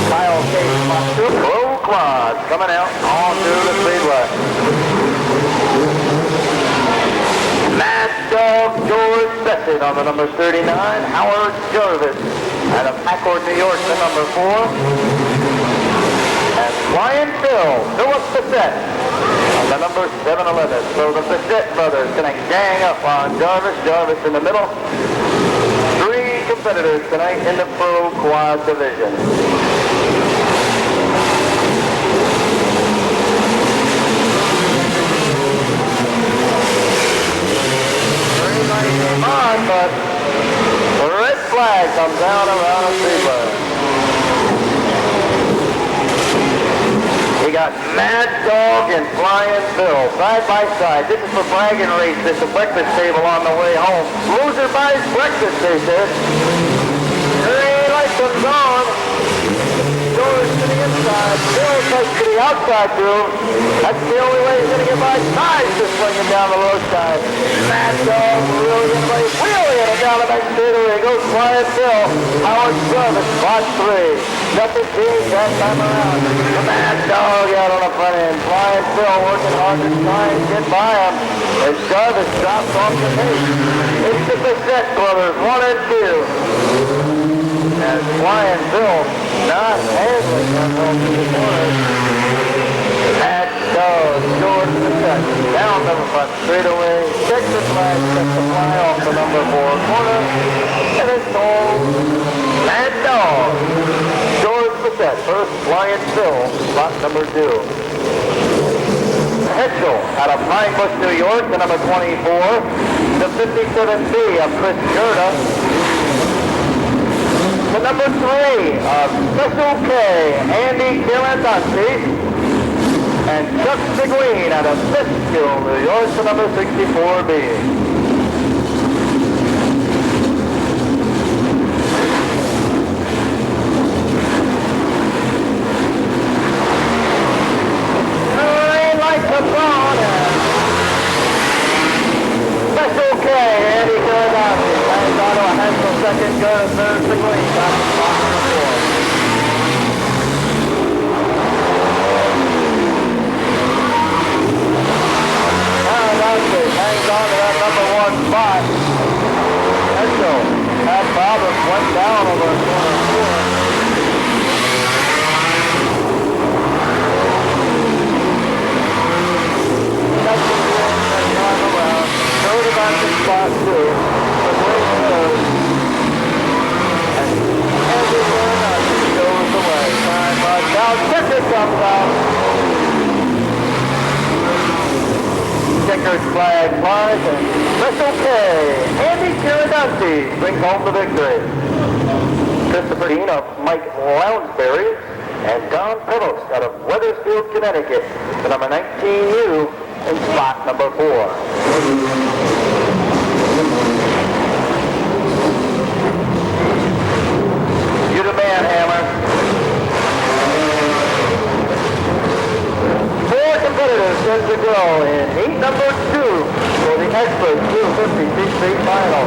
Kyle Case, spot 2. Low quads coming out on through the Speedway. Mad Dog George Besson on the number 39. Howard Jarvis out of Accord, New York, the number 4. And Ryan Philip Bissett on the number 711. So the Bissett brothers going to gang up on Jarvis. Jarvis in the middle. 3 competitors tonight in the Pro Quad division. Came on, but the red flag comes out around the Speedway. We got Mad Dog and Flying Phil side by side. This is for bragging race at the breakfast table on the way home. Loser buys breakfast, they said. Green light comes on. Doors to the inside. Bill takes to the outside groove. That's the only way he's going to get by. Nice to swinging down the low side. Mad Dog really in place. Wheeling it down the back straightaway. Goes Quiet Bill. Howard Jarvis, spot 3. Nothing changed that time around. The Mad Dog out on the front end. Quiet Bill working hard to try and get by him. As Jarvis drops off the pace. It's the Bissett brothers, 1 and 2. As Flying Bill not handling that home to the corner. Mad Dog, George Bissett, down the front straightaway. Checks the flag, sets the fly off the number 4 corner. And it's all Mad Dog. George Bissett, first Flying Bill, spot number 2. Heschel out of Pine Bush, New York, the number 24. The 57B of Chris Gerda. The number 3 of Special K, Andy Kirandanti. And Chuck Seguin out of Fishkill, New York, the number 64B. Special K, Andy Kirandanti. Hangs on to a Heschel second, go to third, Seguin. Hangs on to that number 1 spot. Heschel, Pat Roberts went down over corner 4. Back to spot 2. The great third. And everywhere goes away. Time runs out. Checker comes out. Checkered flag flies and Special K. Andy Kirandanti brings home the victory. Christopher Dean of Mike Lounsbury and Don Pelos out of Wethersfield, Connecticut. The number 19U in spot number 4. You the man, Hammer. 4 competitors in to go in heat number 2 for the Expert 250cc final.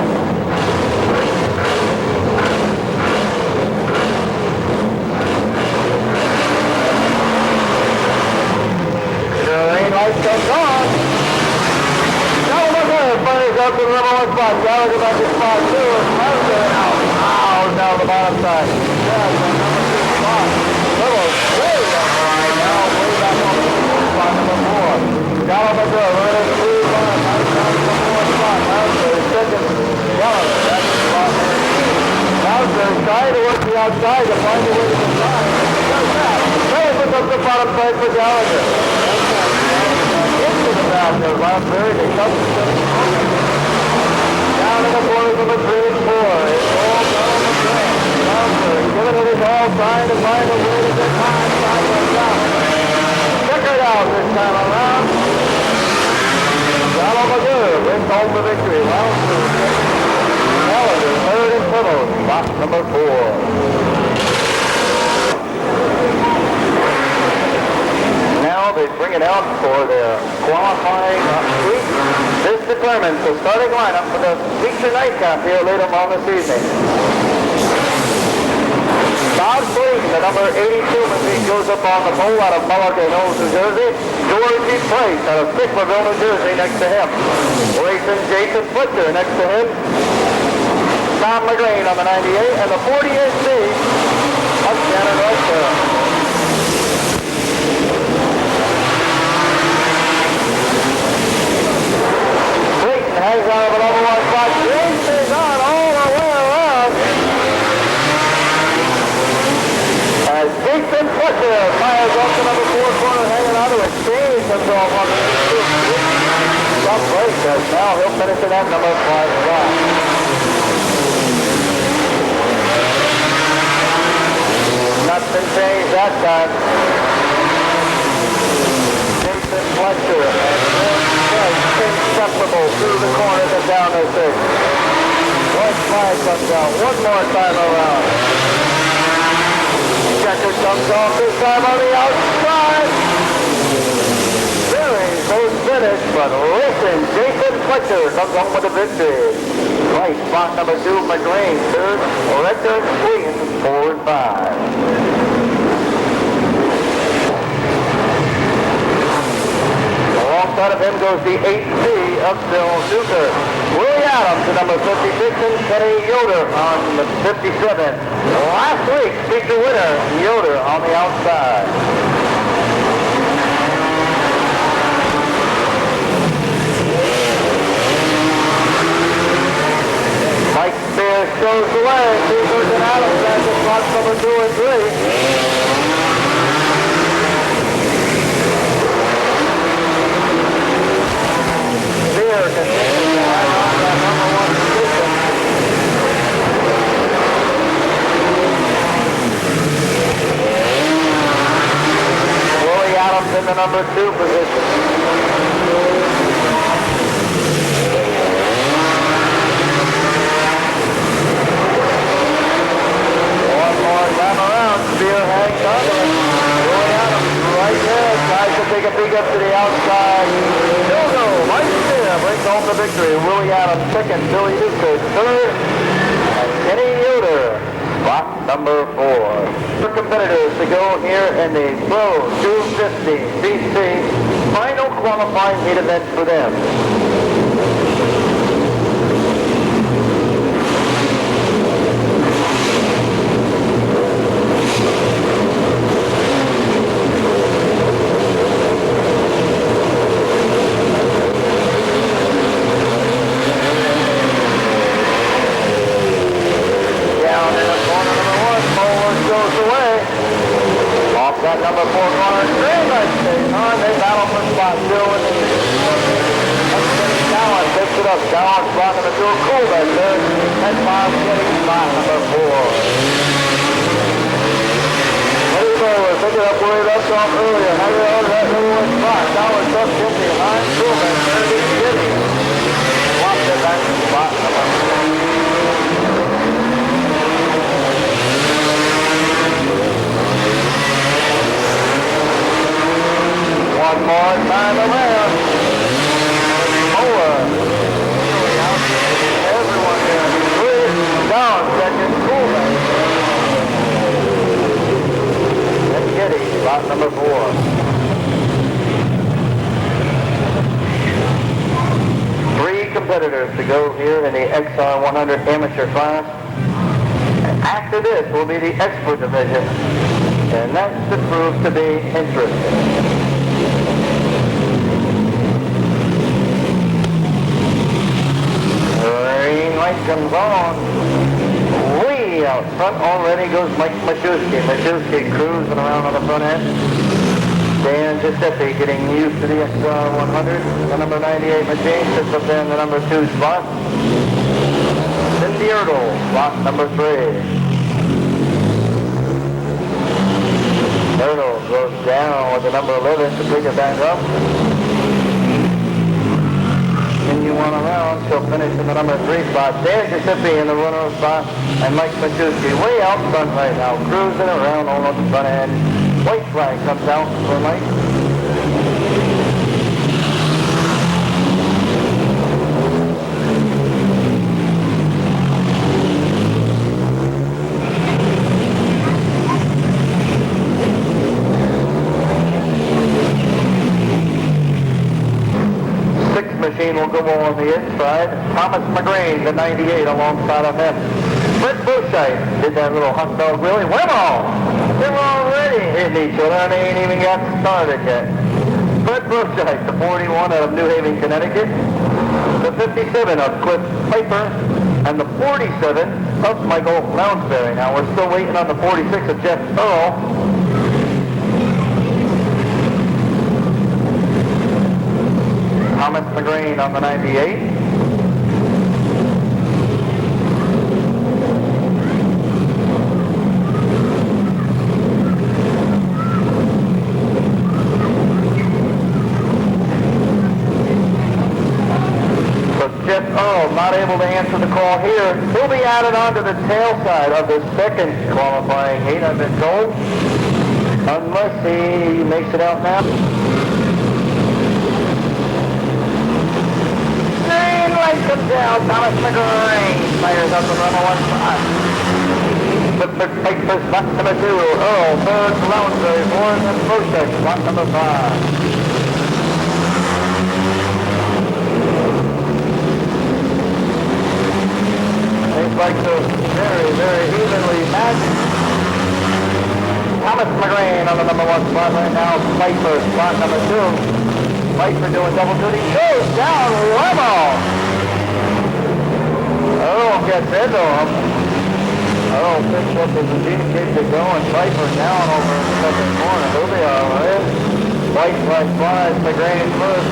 Green light comes on. Fires up to the number 1 spot. Gallagher back to spot 2. Out down the bottom side. Yeah, number 2 spot. Little way up right now. Way back on spot number 4. Gallagher running through line. Down to the 4th spot. Lounsbury second. Gallagher back to spot number 2. Lounsbury trying to work the outside to find a way to the side. Does that. Really puts up the bottom side for Gallagher. Into the basket. Lounsbury, they come to the down in the corners of the 3 and 4. It's all down the track. Lounsbury giving it his all, trying to find a way to get time. Sideways down. Checkered out this time around. Gallagher brings home the victory. Lounsbury second. Gallagher third and middle. Spot number 4. Now they bring it out for their qualifying week. This determines the starting lineup for the feature nightcap here later on this evening. Bob Flynn, the number 82 machine, goes up on the pole out of Mulligan Hills, New Jersey. George E. Price out of Sicklerville, New Jersey, next to him. Racing Jason Fletcher next to him. Tom McGrane on the 98 and the 48C of Shannon right there. Hangs out of the number 1 spot. James is on all the way around. As Jason Fletcher fires off the number 4 corner, hanging on to it. Exchange himself on the 2. Stop break, as now he'll finish it at number 5 spot. Nothing changed that time. Jason Fletcher inseparable through the corners and down the 6. White flag comes out one more time around. record comes off this time on the outside. Very close finish, but listen, Jason Fletcher comes home with the victory. Right, spot number 2, McLean, third, Rector, Williams, 4 and 5. Alongside of him goes the 8C of Bill Duker. Willie Adams, the number 56, and Kenny Yoder on the 57. Last week's feature winner, Yoder on the outside. Mike Spears shows the way. Duker and Adams at the spots number 2 and 3. Willie Adams in the number 2 position. One more time around. Spear hangs on to it. Willie Adams right there. Tries to take a peek up to the outside. No, Mike Spear brings home the victory. Willie Adams second, Billy Duker third, and Kenny Yoder, spot number 4. For competitors to go here in the Pro 250 BC final qualifying heat event for them. That number 4 corner, very much stays on. They battle for spot 2 and Talent picks it up. Talent spot number 2, cool back there. And Bob getting spot number 4. Eddie Bowler pick it up where he left off earlier. Hanging on to that number 1 spot. Talent up 50 line, cool back there. He's getting. Lost it back to spot number 4. One more time around. Mower. Everyone there. Three down. Second. Coolman. And Getty, spot number 4. Three competitors to go here in the XR 100 amateur class. And after this will be the expert division. And that should prove to be interesting. Green light comes on. Way out front already goes Mike Machewski. Machewski cruising around on the front end. Dan Giuseppe getting used to the XR 100. The number 98 machine sits up there in the number 2 spot. Cindy Ertl, spot number 3. Ertl goes down with the number 11 to pick it back up. Continue on around, she'll finish in the number 3 spot. Dan Giuseppe in the runner spot, and Mike Machewski way out front right now, cruising around all on the front end. White flag comes out for Mike. Machine will go on the inside. Thomas McGrane, the 98, alongside of him. Brett Bushite did that little hot dog wheelie. Whammo! They're already hitting each other and they ain't even got started yet. Brett Bushite, the 41 out of New Haven, Connecticut. The 57 of Cliff Piper. And the 47 of Michael Lounsbury. Now we're still waiting on the 46 of Jeff Earl. Thomas McGrane on the 98. So Jeff Earl, not able to answer the call here. He'll be added onto the tail side of the second qualifying heat, I've been told. Unless he makes it out now. Green light comes down. Thomas McGrain fires up the number 1 spot. Fight for spot number 2. Earl, third. Lounsbury, fourth. And Moshe, spot number 5. Seems like they're very, very evenly matched. Thomas McGrain on the number 1 spot right now. Piper, spot number 2. Piper doing double duty. Goes down level. Earl gets into him. Earl picks up his machine, keeps it going. Piper down over in the second corner. He'll be all right. White flag flies. McGrain first.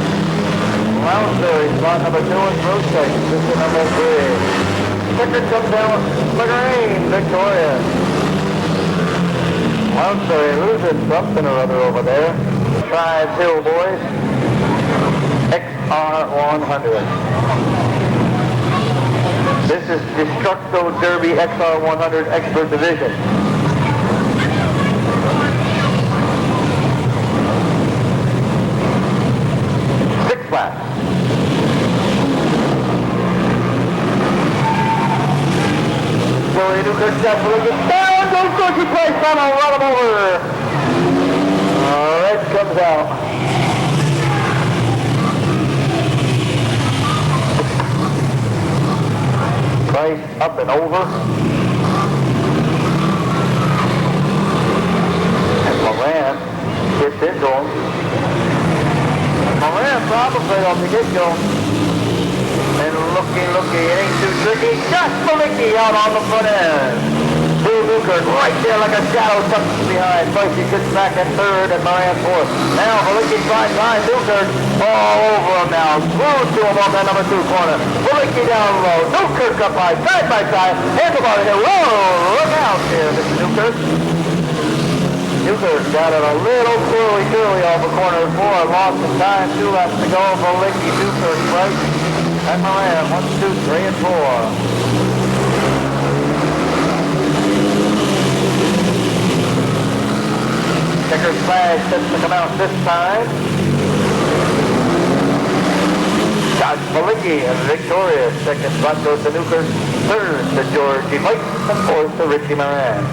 Lounsbury, spot number 2 and Brosek. This is number 3. Ticker comes down. McGrain, victorious. Lounsbury losing something or other over there. Tribes Hill, boys. XR100. This is Destructo Derby XR100 Expert Division. Six laps. Cory successfully gets down, goes Gucci place, trying to run him over. Red comes out. Price up and over. And Moran gets into him. Moran probably on the get-go. And looky, it ain't too tricky. Just Malicki out on the front end. Bill Newkirk right there like a shadow tucked behind. Pricey sits back at third and Moran fourth. Now Malicki finds behind Newkirk all over him now. Glued to him on that number 2 corner. Malicki down low. Newkirk up high, side by side. Handlebar here. Whoa, look out here, Mr. Newkirk. Newkirk got it a little curly off the corner 4. Lost some time. 2 laps to go. Malicki, Newkirk, Price. And Moran, 1, 2, 3, and 4. Checker's flag sets to come out this time. Josh Malicki, victorious. Second spot goes to Newkirk. Third to Georgie Mike. And fourth to Richie Moran.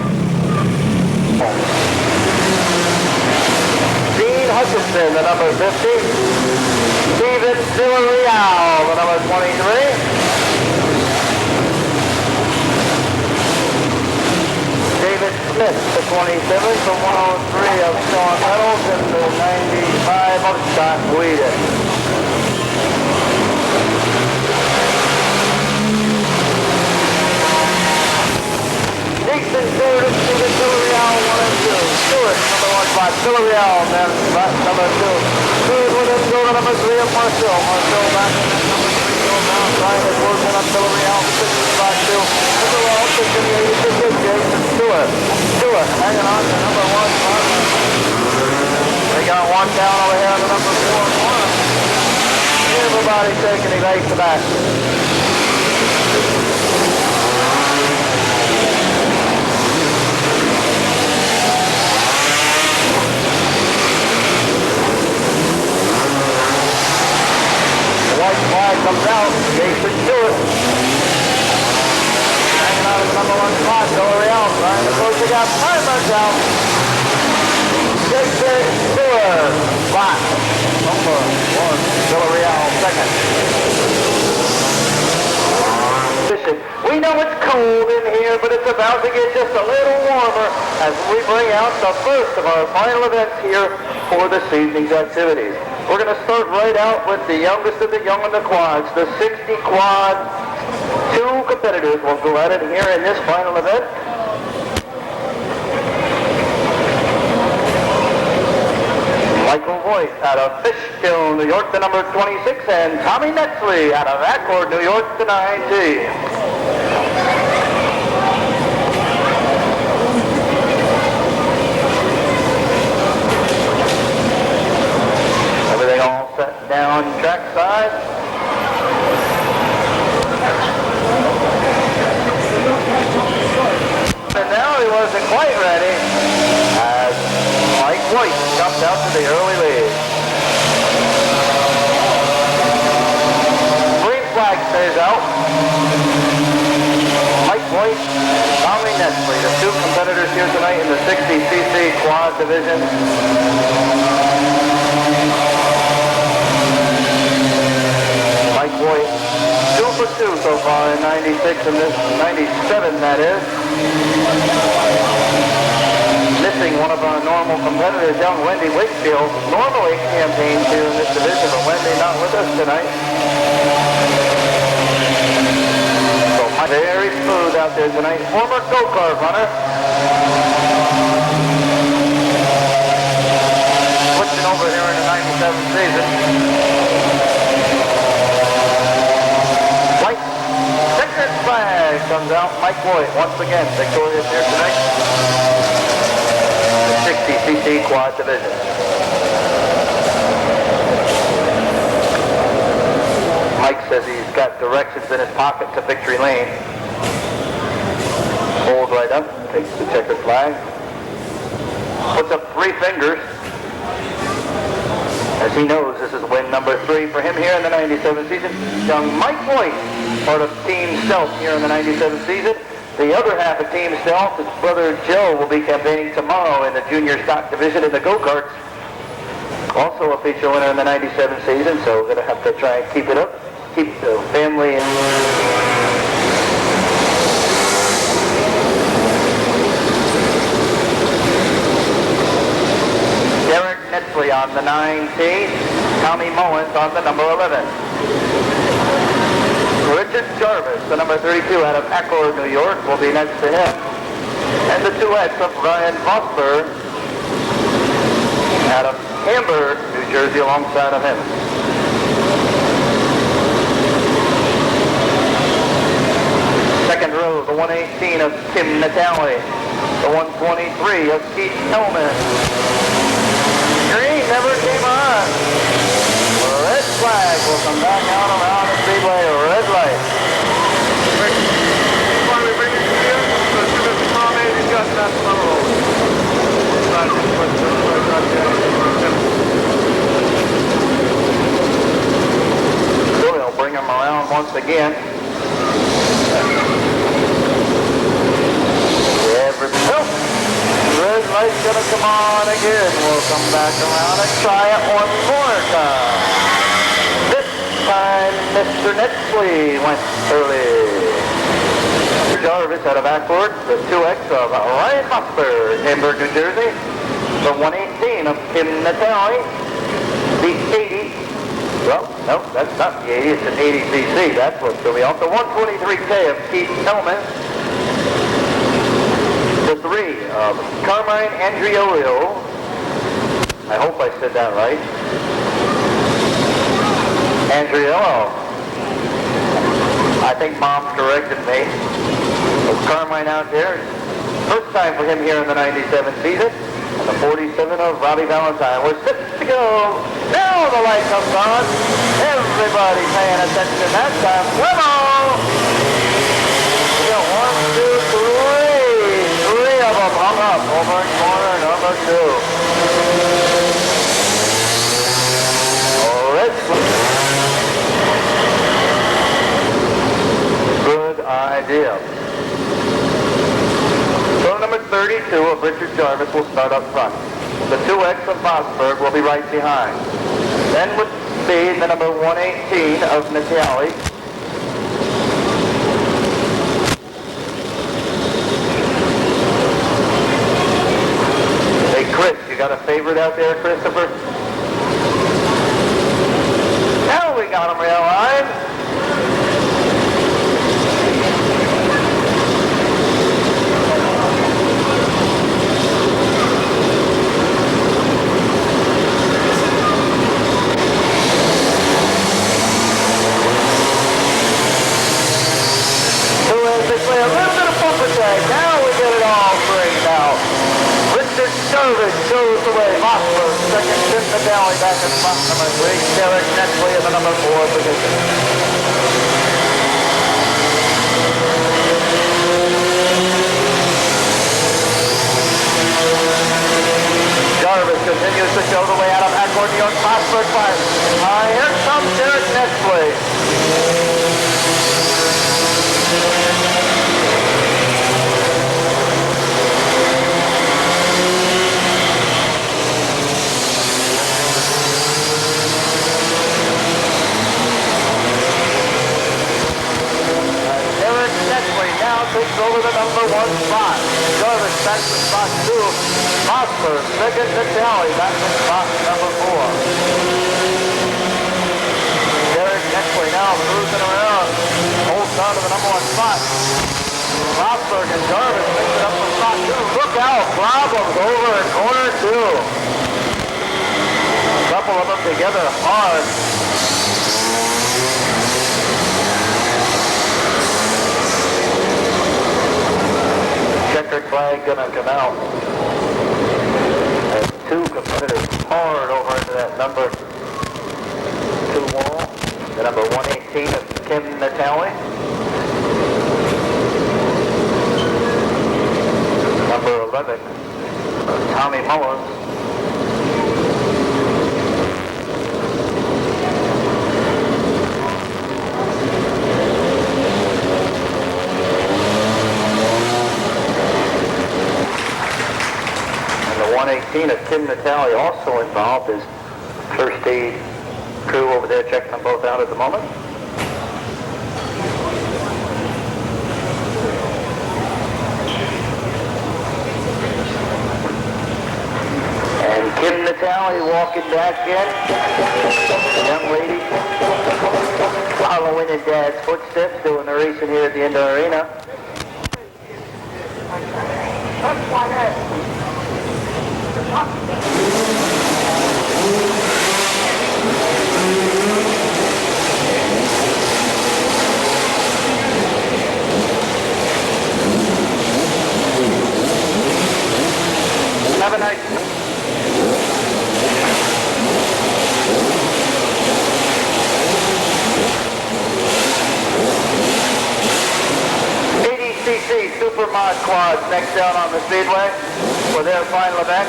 Dean Hutchinson, the number 50. Steven Villarreal, the number 23. David Smith, the 27, the 103 of Sean Reynolds, and the 95 of Scott Whedon. Jason Stewart and Steven Villarreal, 1 and 2. Stewart, number 1 spot. Villarreal, then spot number 2. Stewart with him, go to number 3 of Marcel. Marcel back in that number 3. Go down, trying to work on Villarreal, 6 spot 2. Villarreal, 6 in the 86 is Jason Stewart. Stewart hanging on to number 1 spot. They got one down over here on the number 4 corner. Everybody taking his ace to back. White flag comes out. Jason Stewart. Hanging out at number 1 spot. Villarreal trying to push it out. Timers out. Jason Stewart. Spot. Number 1. Villarreal second. We know it's cold in here, but it's about to get just a little warmer as we bring out the first of our final events here for this evening's activities. We're going to start right out with the youngest of the young in the quads, the 60 quad. 2 competitors will go at it here in this final event. Michael Voigt out of Fishkill, New York, the number 26, and Tommy Netzley out of Accord, New York, the 9G. Everything all set down track side. quite ready as Mike White jumps out to the early lead. Green flag stays out. Mike White and Tommy Netzley, the two competitors here tonight in the 60cc quad division. Mike White, 2 for 2 so far in 96 and this 97, that is. Missing one of our normal competitors, young Wendy Wakefield, normally campaigns here in this division, but Wendy not with us tonight. So very smooth out there tonight. Former go-kart runner. Switching over here in the 97 season. White, checkered flag comes out. Mike White once again victorious here tonight. The 60cc quad division. Mike says he's got directions in his pocket to victory lane. Holds right up, takes the checkered flag. Puts up 3 fingers. As he knows, this is win number 3 for him here in the 97 season. Young Mike White, part of Team Stealth here in the 97 season. The other half of Team Stealth, his brother Joe, will be campaigning tomorrow in the junior stock division in the go-karts. Also a feature winner in the 97 season, so we're going to have to try and keep it up. Keep the family in. Derick Netzley on the 9T. Tommy Mullens on the number 11. Richard Jarvis, the number 32 out of Accord, New York, will be next to him. And the 2X of Ryan Vosper out of Hamburg, New Jersey, alongside of him. Second row, the 118 of Tim Natale. The 123 of Keith Hellman. Green never came on. Red flag will come back out around the Speedway. Red light. Why we bring it here? So as soon as the car made it, got that slow. So they'll bring him around once again. Red light's gonna come on again. We'll come back around and try it one more time. This time, Mr. Netzley went early. Jarvis out of Accord, the 2X of Ryan Vosper, Hamburg, New Jersey. The 118 of Tim Natale. The 80. Well, no, that's not the 80. It's an 80cc. That's what's going to be off. The 123K of Keith Hellman. The 3 of Carmine Andriolio. I hope I said that right. Andriolo. I think Mom corrected me. With Carmine out there. First time for him here in the 97 season. And the 47 of Robbie Valentine. We're set to go. Now the light comes on. Everybody paying attention that time. Webbo! We got 1, 2, 3. 3 of them hung up over in corner number 2. Good idea. So number 32 of Richard Jarvis will start up front. The 2X of Vosberg will be right behind. Then would be the number 118 of Natale. Hey Chris, you got a favorite out there, Christopher? Now we got him realigned. A little bit of bumper tag. Now we get it all straightened out. Richard Jarvis goes away. Vosper, second, Tim Natale back in spot number 3. Derick Netzley in the number 4 position. over the number 1 spot. Jarvis back to spot 2. Oscar, second to Tally, back to spot number 4. Derick Netzley now cruising around. Holds on to the number 1 spot. Rosberg and Jarvis makes it up for spot 2. Look out, problems over in corner 2. A couple of them together hard. Checkered flag gonna come out. As 2 competitors hard over into that number 2 wall. The number 118 of Kim Natali. Number 11 of Tommy Mullens. And the 118 of Kim Natali also involved. His first aid crew over there checking them both out at the moment. And Kim Natali walking back in. The young lady following in Dad's footsteps, doing the racing here at the indoor arena. Have a nice DeCicco Super Mod Quads next down on the Speedway for their final event.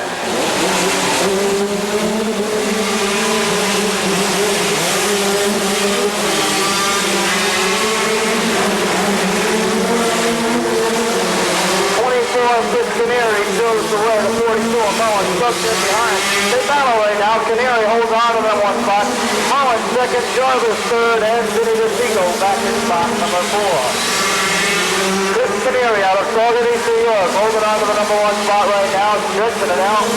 Kiniry goes the way to 42 and Mullens tucked in behind. They battle right now. Kiniry holds on to that 1 spot. Mullens second, Jarvis third, and Vinny DeCicco back in spot number 4. Kiniry out of Salt Lake, New York, holding on to the number 1 spot right now, stretching it out.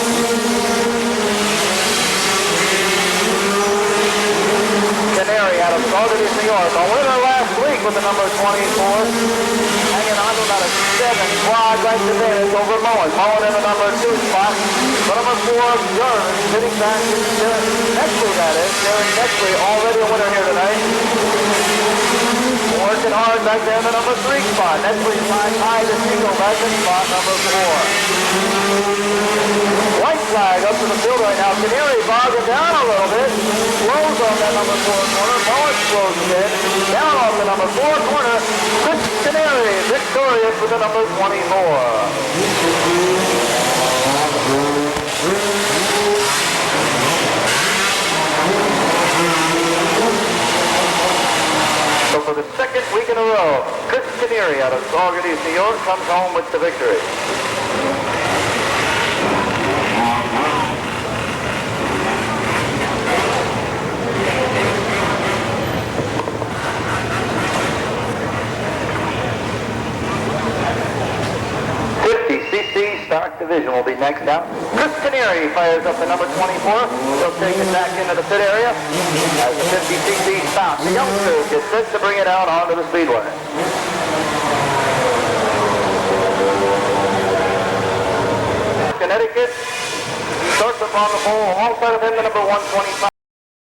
Kiniry out of Salt Lake, New York, a winner last week with the number 24, hanging on to about a 7 quad right advantage over Mullens. Mullens in the number 2 spot. The number 4, Jarvis, sitting back in Netzley, that is. Derick Netzley, already a winner here tonight. Working hard back there in the number 3 spot. Netzley's high DeCicco back in spot number 4. White flag up to the field right now. Kiniry bogging down a little bit. Slows on that number 4 corner. Mullens slows in. Down off the number 4 corner. Kiniry victorious with the number 24. So for the second week in a row, Kiniry out of Saugerties, New York comes home with the victory. DeCicco Stock Division will be next out. Kiniry fires up the number 24. He'll take it back into the pit area as the 50cc stops. The youngster gets set to bring it out onto the Speedway. Connecticut starts up on the pole alongside of him, the number 125.